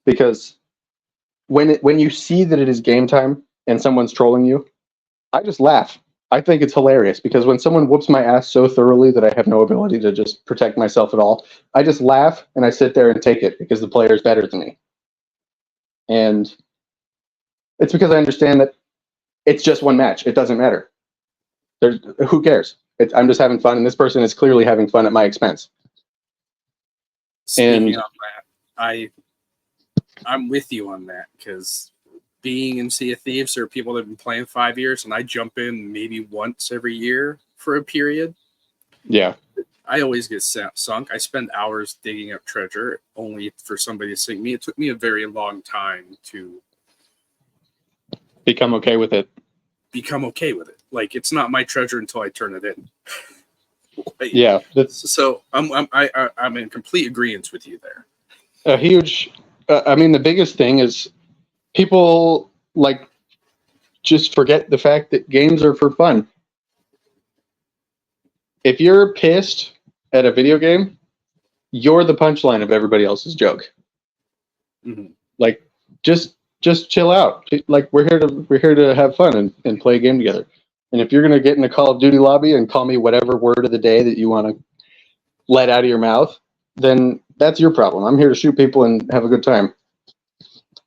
Because when you see that it is game time and someone's trolling you, I just laugh. I think it's hilarious, because when someone whoops my ass so thoroughly that I have no ability to just protect myself at all, I just laugh and I sit there and take it, because the player is better than me. And it's because I understand that it's just one match. It doesn't matter. Who cares? I'm just having fun, and this person is clearly having fun at my expense. Speaking of that, I'm with you on that, because being in Sea of Thieves, there are people that have been playing 5 years, and I jump in maybe once every year for a period. Yeah. I always get sunk. I spend hours digging up treasure only for somebody to sink me. It took me a very long time to become okay with it. Like, it's not my treasure until I turn it in. Like, yeah. So I'm in complete agreement with you there. A huge. I mean, the biggest thing is people just forget the fact that games are for fun. If you're pissed at a video game, you're the punchline of everybody else's joke. Mm-hmm. Like, just chill out. Like, we're here to have fun and play a game together. And if you're gonna get in a Call of Duty lobby and call me whatever word of the day that you want to let out of your mouth, then that's your problem. I'm here to shoot people and have a good time.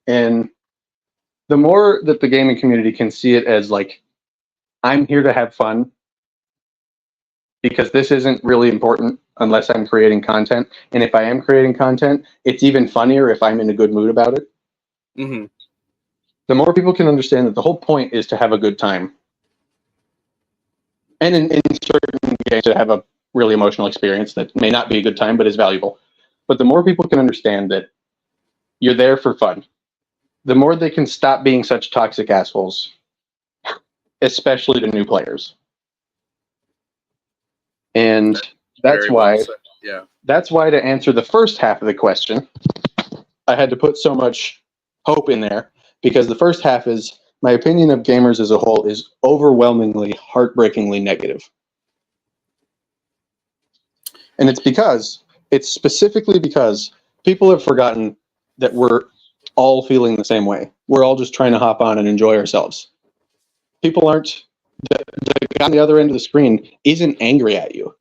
And the more that the gaming community can see it as like, I'm here to have fun, because this isn't really important unless I'm creating content. And if I am creating content, it's even funnier if I'm in a good mood about it. Mm-hmm. The more people can understand that the whole point is to have a good time. And in certain games, to have a really emotional experience that may not be a good time, but is valuable. But the more people can understand that you're there for fun, the more they can stop being such toxic assholes, especially to new players. And that's why, well, yeah. That's why, to answer the first half of the question, I had to put so much hope in there, because the first half is, my opinion of gamers as a whole is overwhelmingly, heartbreakingly negative. And it's specifically because people have forgotten that we're all feeling the same way. We're all just trying to hop on and enjoy ourselves. People aren't, the guy on the other end of the screen isn't angry at you.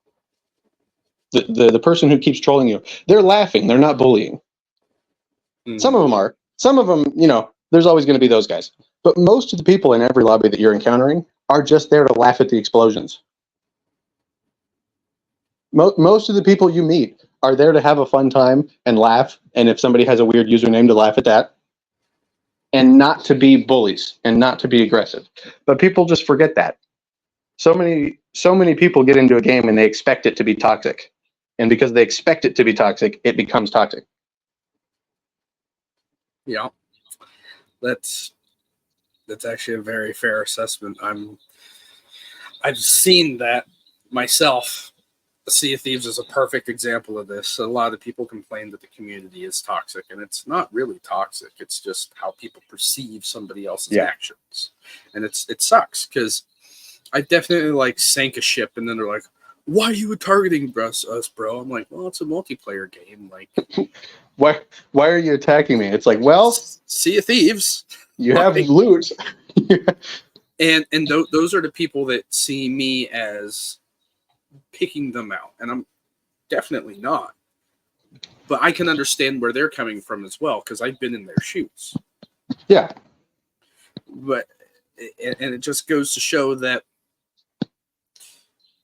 The person who keeps trolling you, they're laughing, they're not bullying. Mm-hmm. Some of them are. Some of them, there's always going to be those guys. But most of the people in every lobby that you're encountering are just there to laugh at the explosions. Most of the people you meet are there to have a fun time and laugh, and if somebody has a weird username, to laugh at that, and not to be bullies and not to be aggressive. But people just forget that. So many people get into a game and they expect it to be toxic. And because they expect it to be toxic, it becomes toxic. Yeah. That's actually a very fair assessment. I've seen that myself, Sea of Thieves is a perfect example of this. A lot of people complain that the community is toxic, and it's not really toxic. It's just how people perceive somebody else's actions, and it sucks because I definitely like sank a ship, and then they're like, "Why are you targeting us, bro?" I'm like, "Well, it's a multiplayer game. Like, why are you attacking me?" It's like, well, Sea of Thieves, you have loot, and those are the people that see me as picking them out, and I'm definitely not. But I can understand where they're coming from as well because I've been in their shoes. Yeah. But and it just goes to show that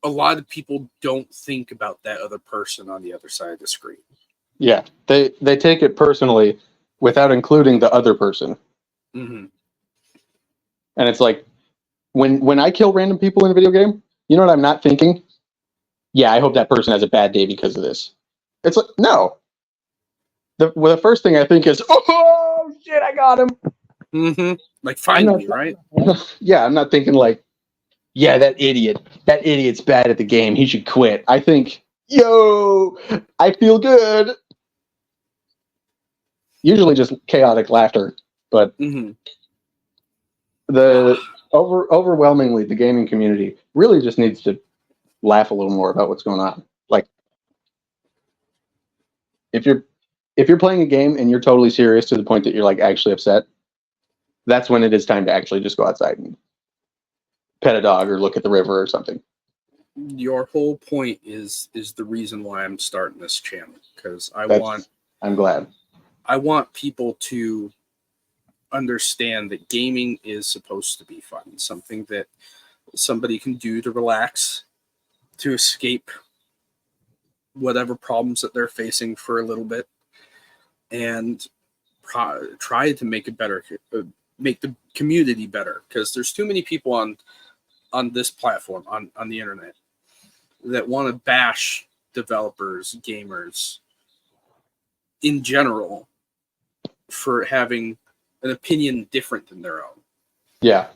a lot of people don't think about that other person on the other side of the screen. Yeah, they take it personally without including the other person. Mm-hmm. And it's like when I kill random people in a video game, you know what I'm not thinking? Yeah, I hope that person has a bad day because of this. It's like, no. The first thing I think is, oh shit, I got him. Mm-hmm. Like finally, right? Yeah, I'm not thinking like, yeah, that idiot's bad at the game. He should quit. I think, yo, I feel good. Usually just chaotic laughter, but the overwhelmingly the gaming community really just needs to laugh a little more about what's going on. Like, if you're playing a game and you're totally serious to the point that you're like actually upset, that's when it is time to actually just go outside and pet a dog or look at the river or something. Your whole point is the reason why I'm starting this channel, because I'm glad. I want people to understand that gaming is supposed to be fun, something that somebody can do to relax, to escape whatever problems that they're facing for a little bit, and try to make it better, make the community better, because there's too many people on this platform, on the internet, that want to bash developers, gamers in general for having an opinion different than their own. Yeah.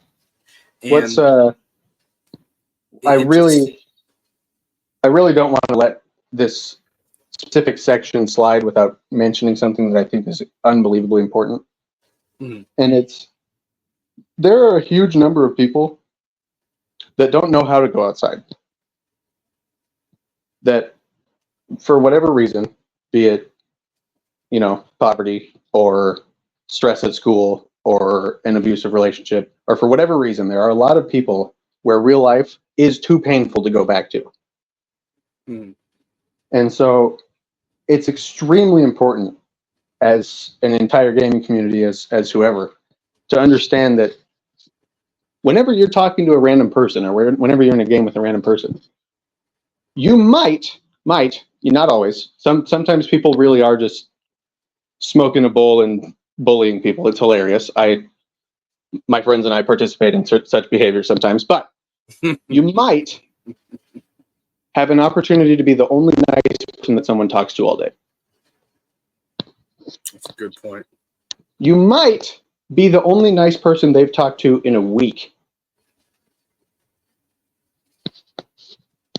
And I really don't want to let this specific section slide without mentioning something that I think is unbelievably important. Mm-hmm. And there are a huge number of people that don't know how to go outside. That, for whatever reason, be it, poverty or stress at school or an abusive relationship, or for whatever reason, there are a lot of people where real life is too painful to go back to. Mm-hmm. And so it's extremely important as an entire gaming community, as whoever, to understand that whenever you're talking to a random person or whenever you're in a game with a random person, you might, not always, sometimes people really are just smoking a bowl and bullying people. It's hilarious. My friends and I participate in such behavior sometimes, but you might have an opportunity to be the only nice person that someone talks to all day. That's a good point. You might be the only nice person they've talked to in a week.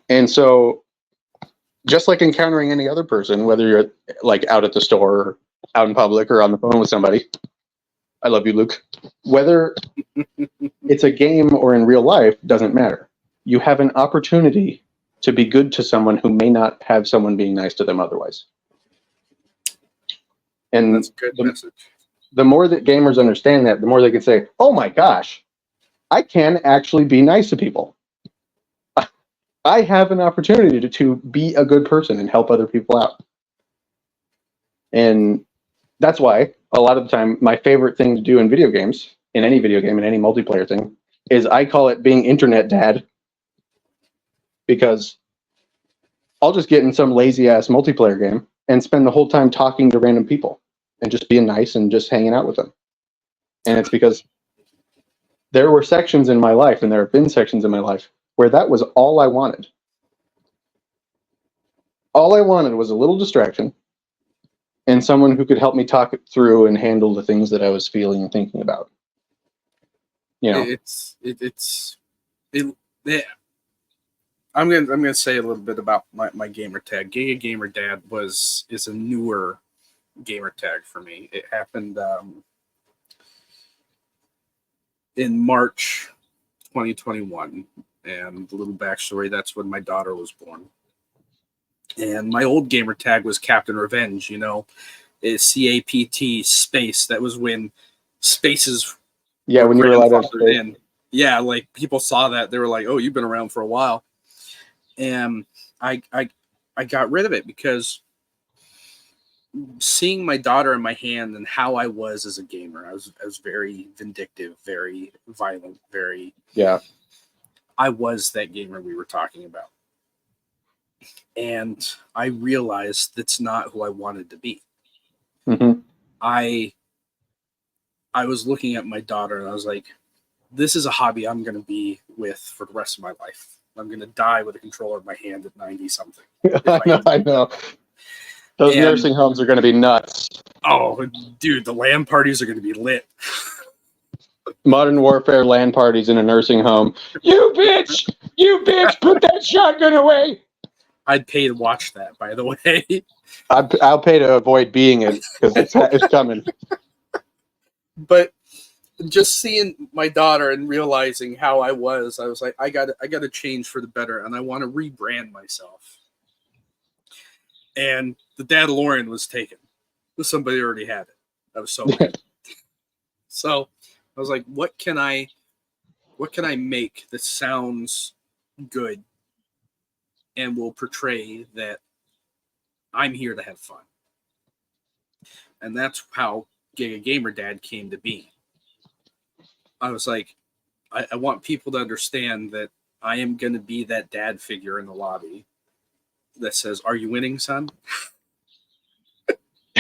And so, just like encountering any other person, whether you're like out at the store, or out in public, or on the phone with somebody, I love you, Luke. Whether it's a game or in real life, doesn't matter. You have an opportunity to be good to someone who may not have someone being nice to them otherwise. And that's a good message. The more that gamers understand that, the more they can say, oh my gosh, I can actually be nice to people. I have an opportunity to be a good person and help other people out. And that's why a lot of the time my favorite thing to do in video games, in any video game, in any multiplayer thing, is I call it being internet dad. Because I'll just get in some lazy ass multiplayer game and spend the whole time talking to random people and just being nice and just hanging out with them. And it's because there were sections in my life, and there have been sections in my life, where that was all I wanted. All I wanted was a little distraction and someone who could help me talk it through and handle the things that I was feeling and thinking about. I'm gonna say a little bit about my gamer tag. Giga Gamer Dad is a newer gamer tag for me. It happened in March 2021, and a little backstory: that's when my daughter was born. And my old gamer tag was Captain Revenge. It's CAPT space. That was when spaces. Yeah, when you were allowed to have space. In. Yeah, like people saw that, they were like, "Oh, you've been around for a while." And I got rid of it because seeing my daughter in my hand and how I was as a gamer, I was very vindictive, very violent, very I was that gamer we were talking about. And I realized that's not who I wanted to be. Mm-hmm. I was looking at my daughter and I was like, this is a hobby I'm going to be with for the rest of my life. I'm going to die with a controller in my hand at 90 something. I know. Those nursing homes are going to be nuts. Oh, dude, the LAN parties are going to be lit. Modern Warfare LAN parties in a nursing home. You bitch! You bitch! Put that shotgun away! I'd pay to watch that, by the way. I'll pay to avoid being it because it's coming. But just seeing my daughter and realizing how I was like, I got to change for the better, and I want to rebrand myself. And the Dadalorian was taken. Somebody already had it. I was so mad. So I was like, what can I make that sounds good and will portray that I'm here to have fun? And that's how Giga Gamer Dad came to be. I was like, I want people to understand that I am going to be that dad figure in the lobby that says, "Are you winning, son?"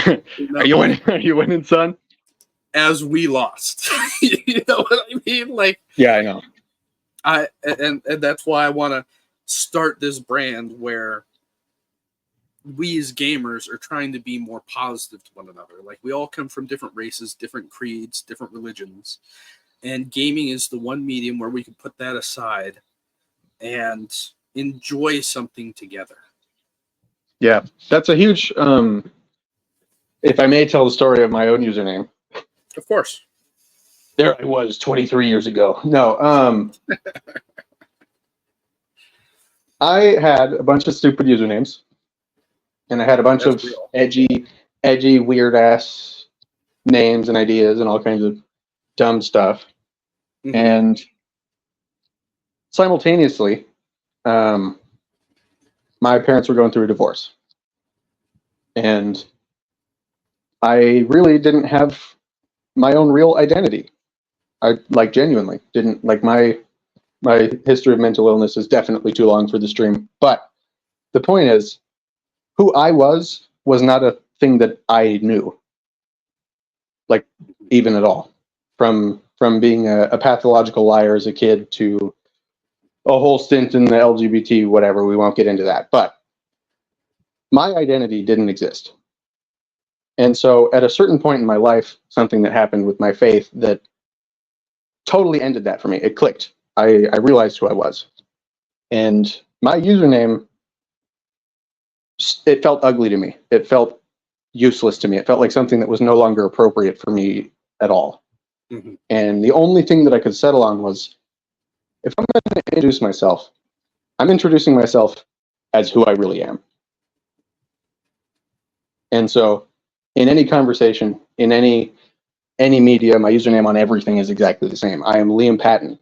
Are you winning? Are you winning, son? As we lost. You know what I mean? Like, yeah, I know. And that's why I want to start this brand where we as gamers are trying to be more positive to one another. Like, we all come from different races, different creeds, different religions. And gaming is the one medium where we can put that aside and enjoy something together. Yeah, that's a huge, if I may tell the story of my own username. Of course. There I was 23 years ago. No, I had a bunch of stupid usernames, and I had a bunch of edgy, weird-ass names and ideas and all kinds of dumb stuff. Mm-hmm. And simultaneously, my parents were going through a divorce. And I really didn't have my own real identity. I genuinely didn't. My history of mental illness is definitely too long for the stream. But the point is, who I was not a thing that I knew, even at all. From being a pathological liar as a kid to a whole stint in the LGBT whatever. We won't get into that. But my identity didn't exist. And so at a certain point in my life, something that happened with my faith that totally ended that for me. It clicked. I realized who I was. And my username, it felt ugly to me. It felt useless to me. It felt like something that was no longer appropriate for me at all. Mm-hmm. And the only thing that I could settle on was, if I'm going to introduce myself, I'm introducing myself as who I really am. And so in any conversation, in any media, my username on everything is exactly the same. I am Liam Patton,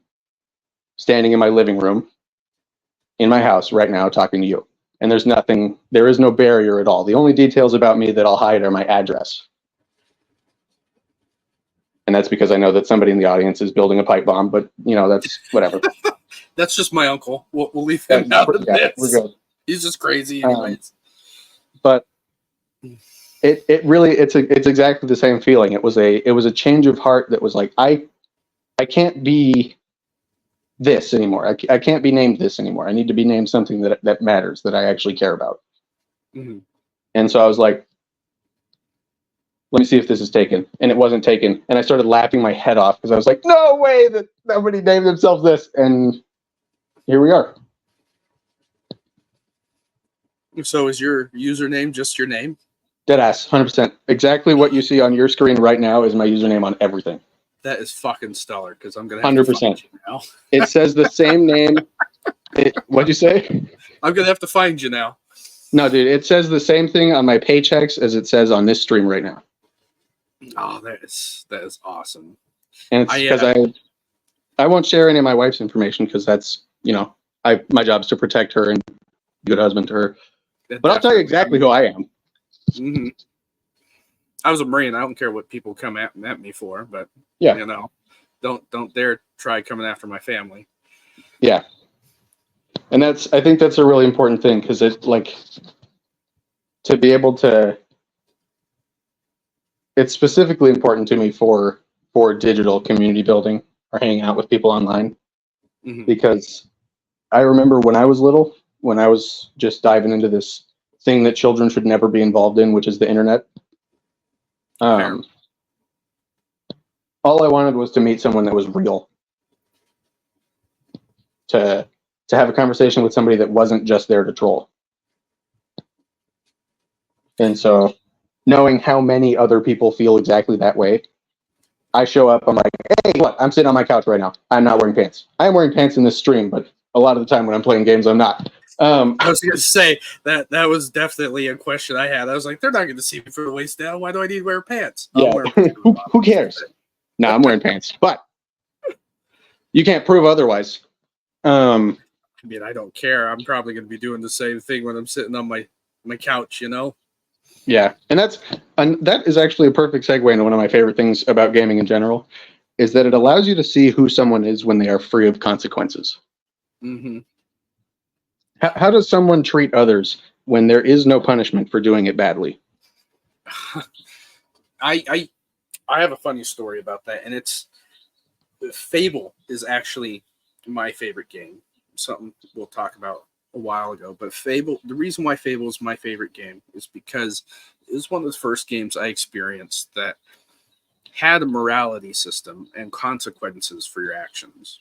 standing in my living room, in my house right now, talking to you. And there is no barrier at all. The only details about me that I'll hide are my address. And that's because I know that somebody in the audience is building a pipe bomb, but that's whatever. That's just my uncle. We'll leave him out of this. We're good. He's just crazy anyways. But it really, it's exactly the same feeling. It was a change of heart that was like, I can't be this anymore. I can't be named this anymore. I need to be named something that matters, that I actually care about. Mm-hmm. And so I was like, let me see if this is taken. And it wasn't taken. And I started laughing my head off because I was like, no way that nobody named themselves this. And here we are. So is your username just your name? Deadass, 100%. Exactly what you see on your screen right now is my username on everything. That is fucking stellar, because I'm going to have to find you now. It says the same name. What'd you say? I'm going to have to find you now. No, dude, it says the same thing on my paychecks as it says on this stream right now. Oh, that is awesome. And it's because I won't share any of my wife's information because that's, my job's to protect her and be a good husband to her. But I'll tell you exactly who I am. Mm-hmm. I was a Marine. I don't care what people come at me for, but yeah, don't dare try coming after my family. Yeah. And I think that's a really important thing, because it's like, to be able to, it's specifically important to me for digital community building or hanging out with people online. Mm-hmm. Because I remember when I was little, when I was just diving into this thing that children should never be involved in, which is the internet. All I wanted was to meet someone that was real, to have a conversation with somebody that wasn't just there to troll. And so, knowing how many other people feel exactly that way, I show up, I'm like, hey, what? I'm sitting on my couch right now. I'm not wearing pants. I am wearing pants in this stream, but a lot of the time when I'm playing games, I'm not. I was going to say that was definitely a question I had. I was like, they're not going to see me from the waist down. Why do I need to wear pants? Yeah. Who cares? No, I'm wearing pants, but you can't prove otherwise. I mean, I don't care. I'm probably going to be doing the same thing when I'm sitting on my couch, Yeah, and that is actually a perfect segue into one of my favorite things about gaming in general, is that it allows you to see who someone is when they are free of consequences. Mm-hmm. How does someone treat others when there is no punishment for doing it badly? I have a funny story about that, and it's Fable is actually my favorite game. Something we'll talk about a while ago, but Fable, the reason why Fable is my favorite game is because it was one of the first games I experienced that had a morality system and consequences for your actions.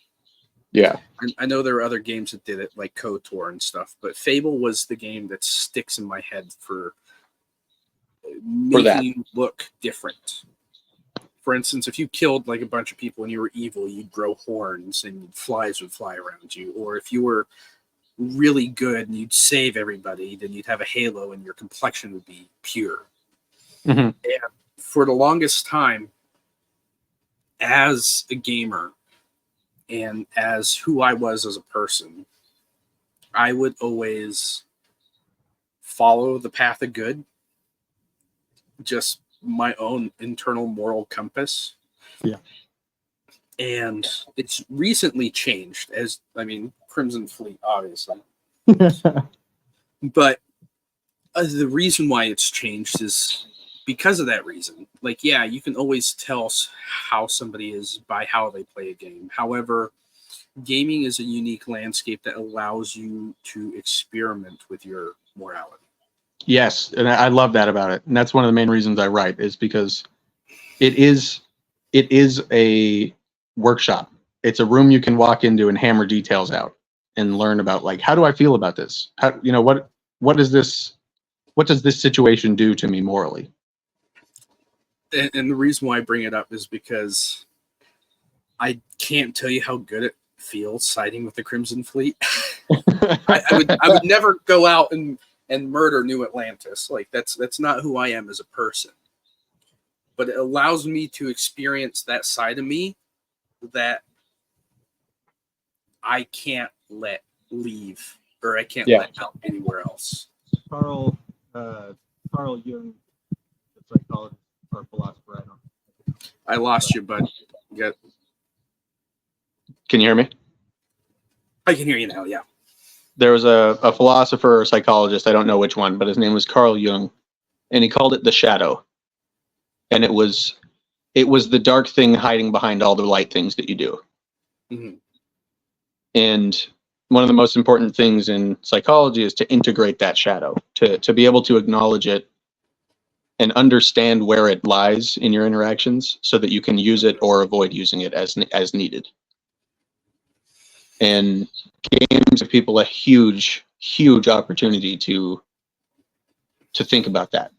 Yeah. I know there are other games that did it, like KOTOR and stuff, but Fable was the game that sticks in my head for making you look different. For instance, if you killed like a bunch of people and you were evil, you'd grow horns and flies would fly around you. Or if you were really good and you'd save everybody, then you'd have a halo and your complexion would be pure. Mm-hmm. And for the longest time, as a gamer and as who I was as a person, I would always follow the path of good, just my own internal moral compass. Yeah. And it's recently changed, Crimson Fleet, obviously. But the reason why it's changed is because of that reason. Like, yeah, you can always tell how somebody is by how they play a game. However, gaming is a unique landscape that allows you to experiment with your morality. Yes, and I love that about it. And that's one of the main reasons I write, is because it is a workshop. It's a room you can walk into and hammer details out and learn about, like, how do I feel about this? How, what does this situation do to me morally? And the reason why I bring it up is because I can't tell you how good it feels siding with the Crimson Fleet. I would never go out and murder New Atlantis. Like, that's not who I am as a person. But it allows me to experience that side of me that I can't let leave, or I can't let out anywhere else. Carl Jung, the psychologist or philosopher, I don't know. I lost you, bud. Can you hear me? I can hear you now, yeah. There was a philosopher or psychologist, I don't know which one, but his name was Carl Jung, and he called it the shadow. And it was the dark thing hiding behind all the light things that you do. Mm-hmm. And one of the most important things in psychology is to integrate that shadow, to be able to acknowledge it and understand where it lies in your interactions so that you can use it or avoid using it as needed. And games give people a huge, huge opportunity to think about that.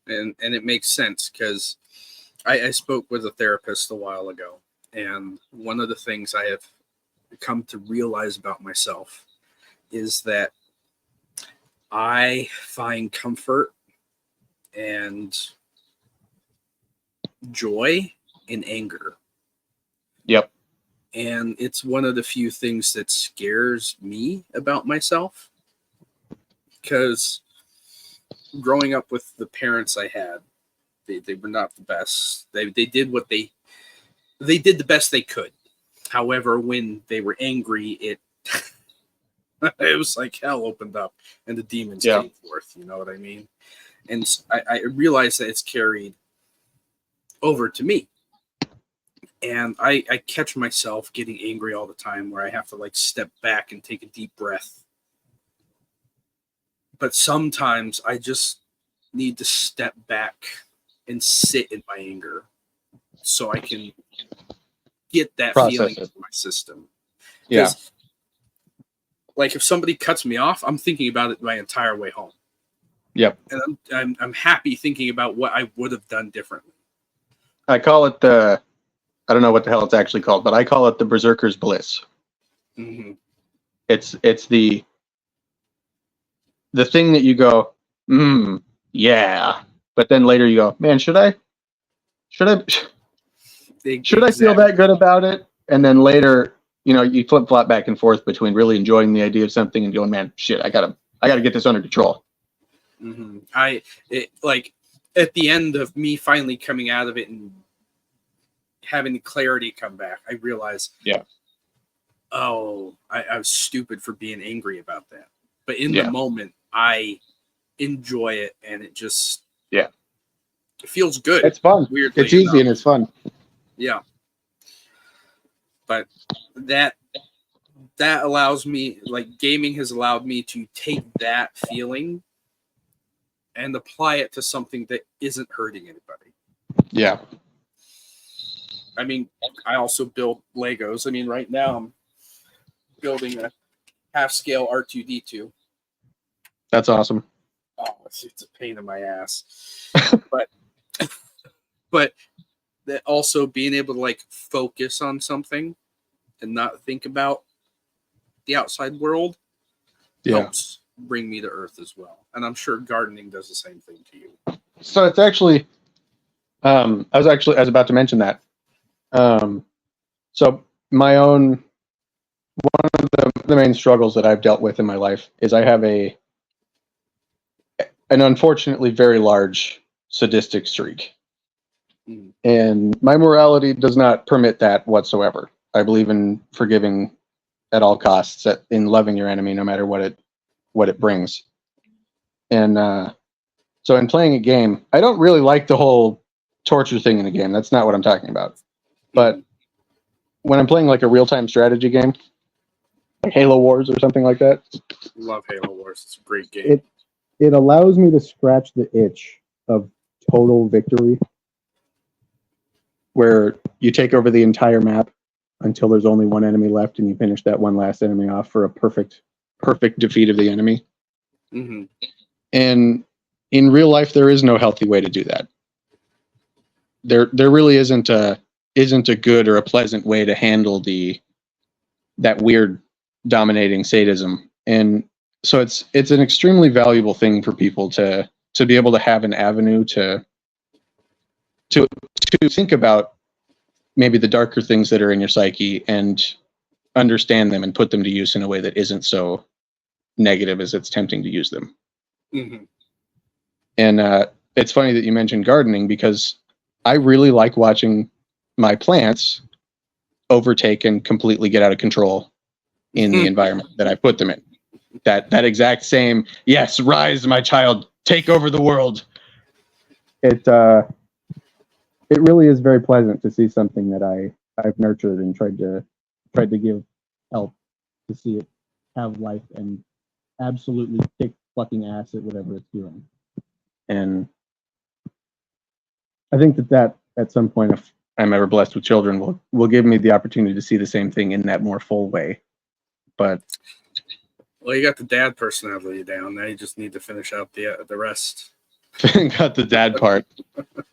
And it makes sense because I spoke with a therapist a while ago, and one of the things I have come to realize about myself is that I find comfort and joy in anger. Yep. And it's one of the few things that scares me about myself, because growing up with the parents I had, they were not the best. They did what they did the best they could. However, when they were angry, it was like hell opened up and the demons came forth. You know what I mean? And I realized that it's carried over to me. And I catch myself getting angry all the time, where I have to like step back and take a deep breath. But sometimes I just need to step back and sit in my anger so I can get that feeling into my system. Yeah. Like if somebody cuts me off, I'm thinking about it my entire way home. Yep. And I'm happy thinking about what I would have done differently. I call it I don't know what the hell it's actually called, but I call it the berserker's bliss. Mm-hmm. It's the thing that you go, yeah, but then later you go, man, should I feel that good about it? And then later, you flip flop back and forth between really enjoying the idea of something and going, man, shit, I gotta get this under control. Mm-hmm. Like at the end of me finally coming out of it and having the clarity come back, I realized, I was stupid for being angry about that. But in the moment, I enjoy it, and it just it feels good. It's fun. Weirdly it's easy enough. And it's fun. Yeah. But that allows me, like gaming has allowed me to take that feeling and apply it to something that isn't hurting anybody. Yeah. I mean, I also build Legos. I mean, right now I'm building a half-scale R2-D2. That's awesome. Oh, it's a pain in my ass. but that also being able to like focus on something and not think about the outside world helps bring me to earth as well. And I'm sure gardening does the same thing to you. So it's actually, I was about to mention that. So one of the main struggles that I've dealt with in my life is I have an unfortunately very large sadistic streak. And my morality does not permit that whatsoever. I believe in forgiving at all costs, in loving your enemy, no matter what it brings. And so in playing a game, I don't really like the whole torture thing in a game. That's not what I'm talking about. But when I'm playing like a real-time strategy game, like Halo Wars or something like that. Love Halo Wars. It's a great game. It allows me to scratch the itch of total victory, where you take over the entire map until there's only one enemy left, and you finish that one last enemy off for a perfect defeat of the enemy. Mm-hmm. And in real life, there is no healthy way to do that. There really isn't a good or a pleasant way to handle that weird dominating sadism. And so it's an extremely valuable thing for people to be able to have an avenue to think about maybe the darker things that are in your psyche and understand them and put them to use in a way that isn't so negative as it's tempting to use them. Mm-hmm. And it's funny that you mentioned gardening, because I really like watching my plants overtake and completely get out of control in the environment that I put them in. That exact same, yes, rise, my child, take over the world. It really is very pleasant to see something that I've nurtured and tried to give help, to see it have life and absolutely kick fucking ass at whatever it's doing. And I think that at some point, if I'm ever blessed with children, will give me the opportunity to see the same thing in that more full way. But Well, you got the dad personality down. Now you just need to finish out the rest. Got the dad part.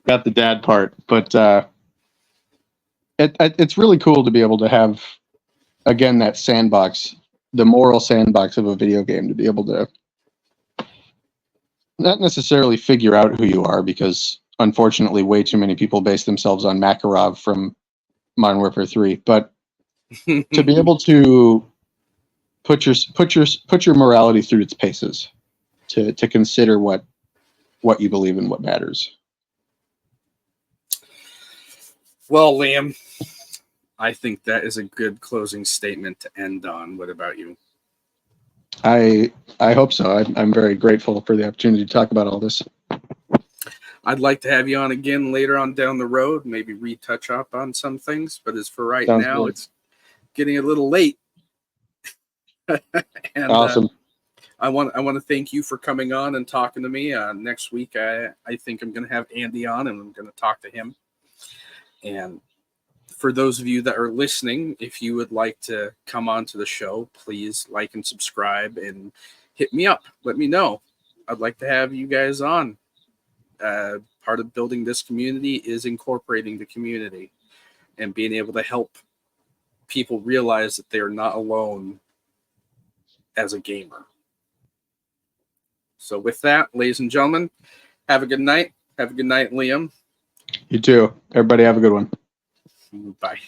Got the dad part. But it's really cool to be able to have, again, that sandbox, the moral sandbox of a video game, to be able to not necessarily figure out who you are, because unfortunately way too many people base themselves on Makarov from Modern Warfare 3, but to be able to put your morality through its paces, to consider what you believe in, what matters. Well, Liam, I think that is a good closing statement to end on. What about you? I hope so. I'm very grateful for the opportunity to talk about all this. I'd like to have you on again later on down the road, maybe retouch up on some things. But as for right Sounds now, good. it's getting a little late. And Awesome. I want to thank you for coming on and talking to me. Next week, I think I'm going to have Andy on, and I'm going to talk to him. And for those of you that are listening, if you would like to come on to the show, please like and subscribe and hit me up. Let me know. I'd like to have you guys on. Part of building this community is incorporating the community and being able to help people realize that they're not alone as a gamer. So with that, ladies and gentlemen, have a good night. Have a good night, Liam. You too. Everybody have a good one. Bye.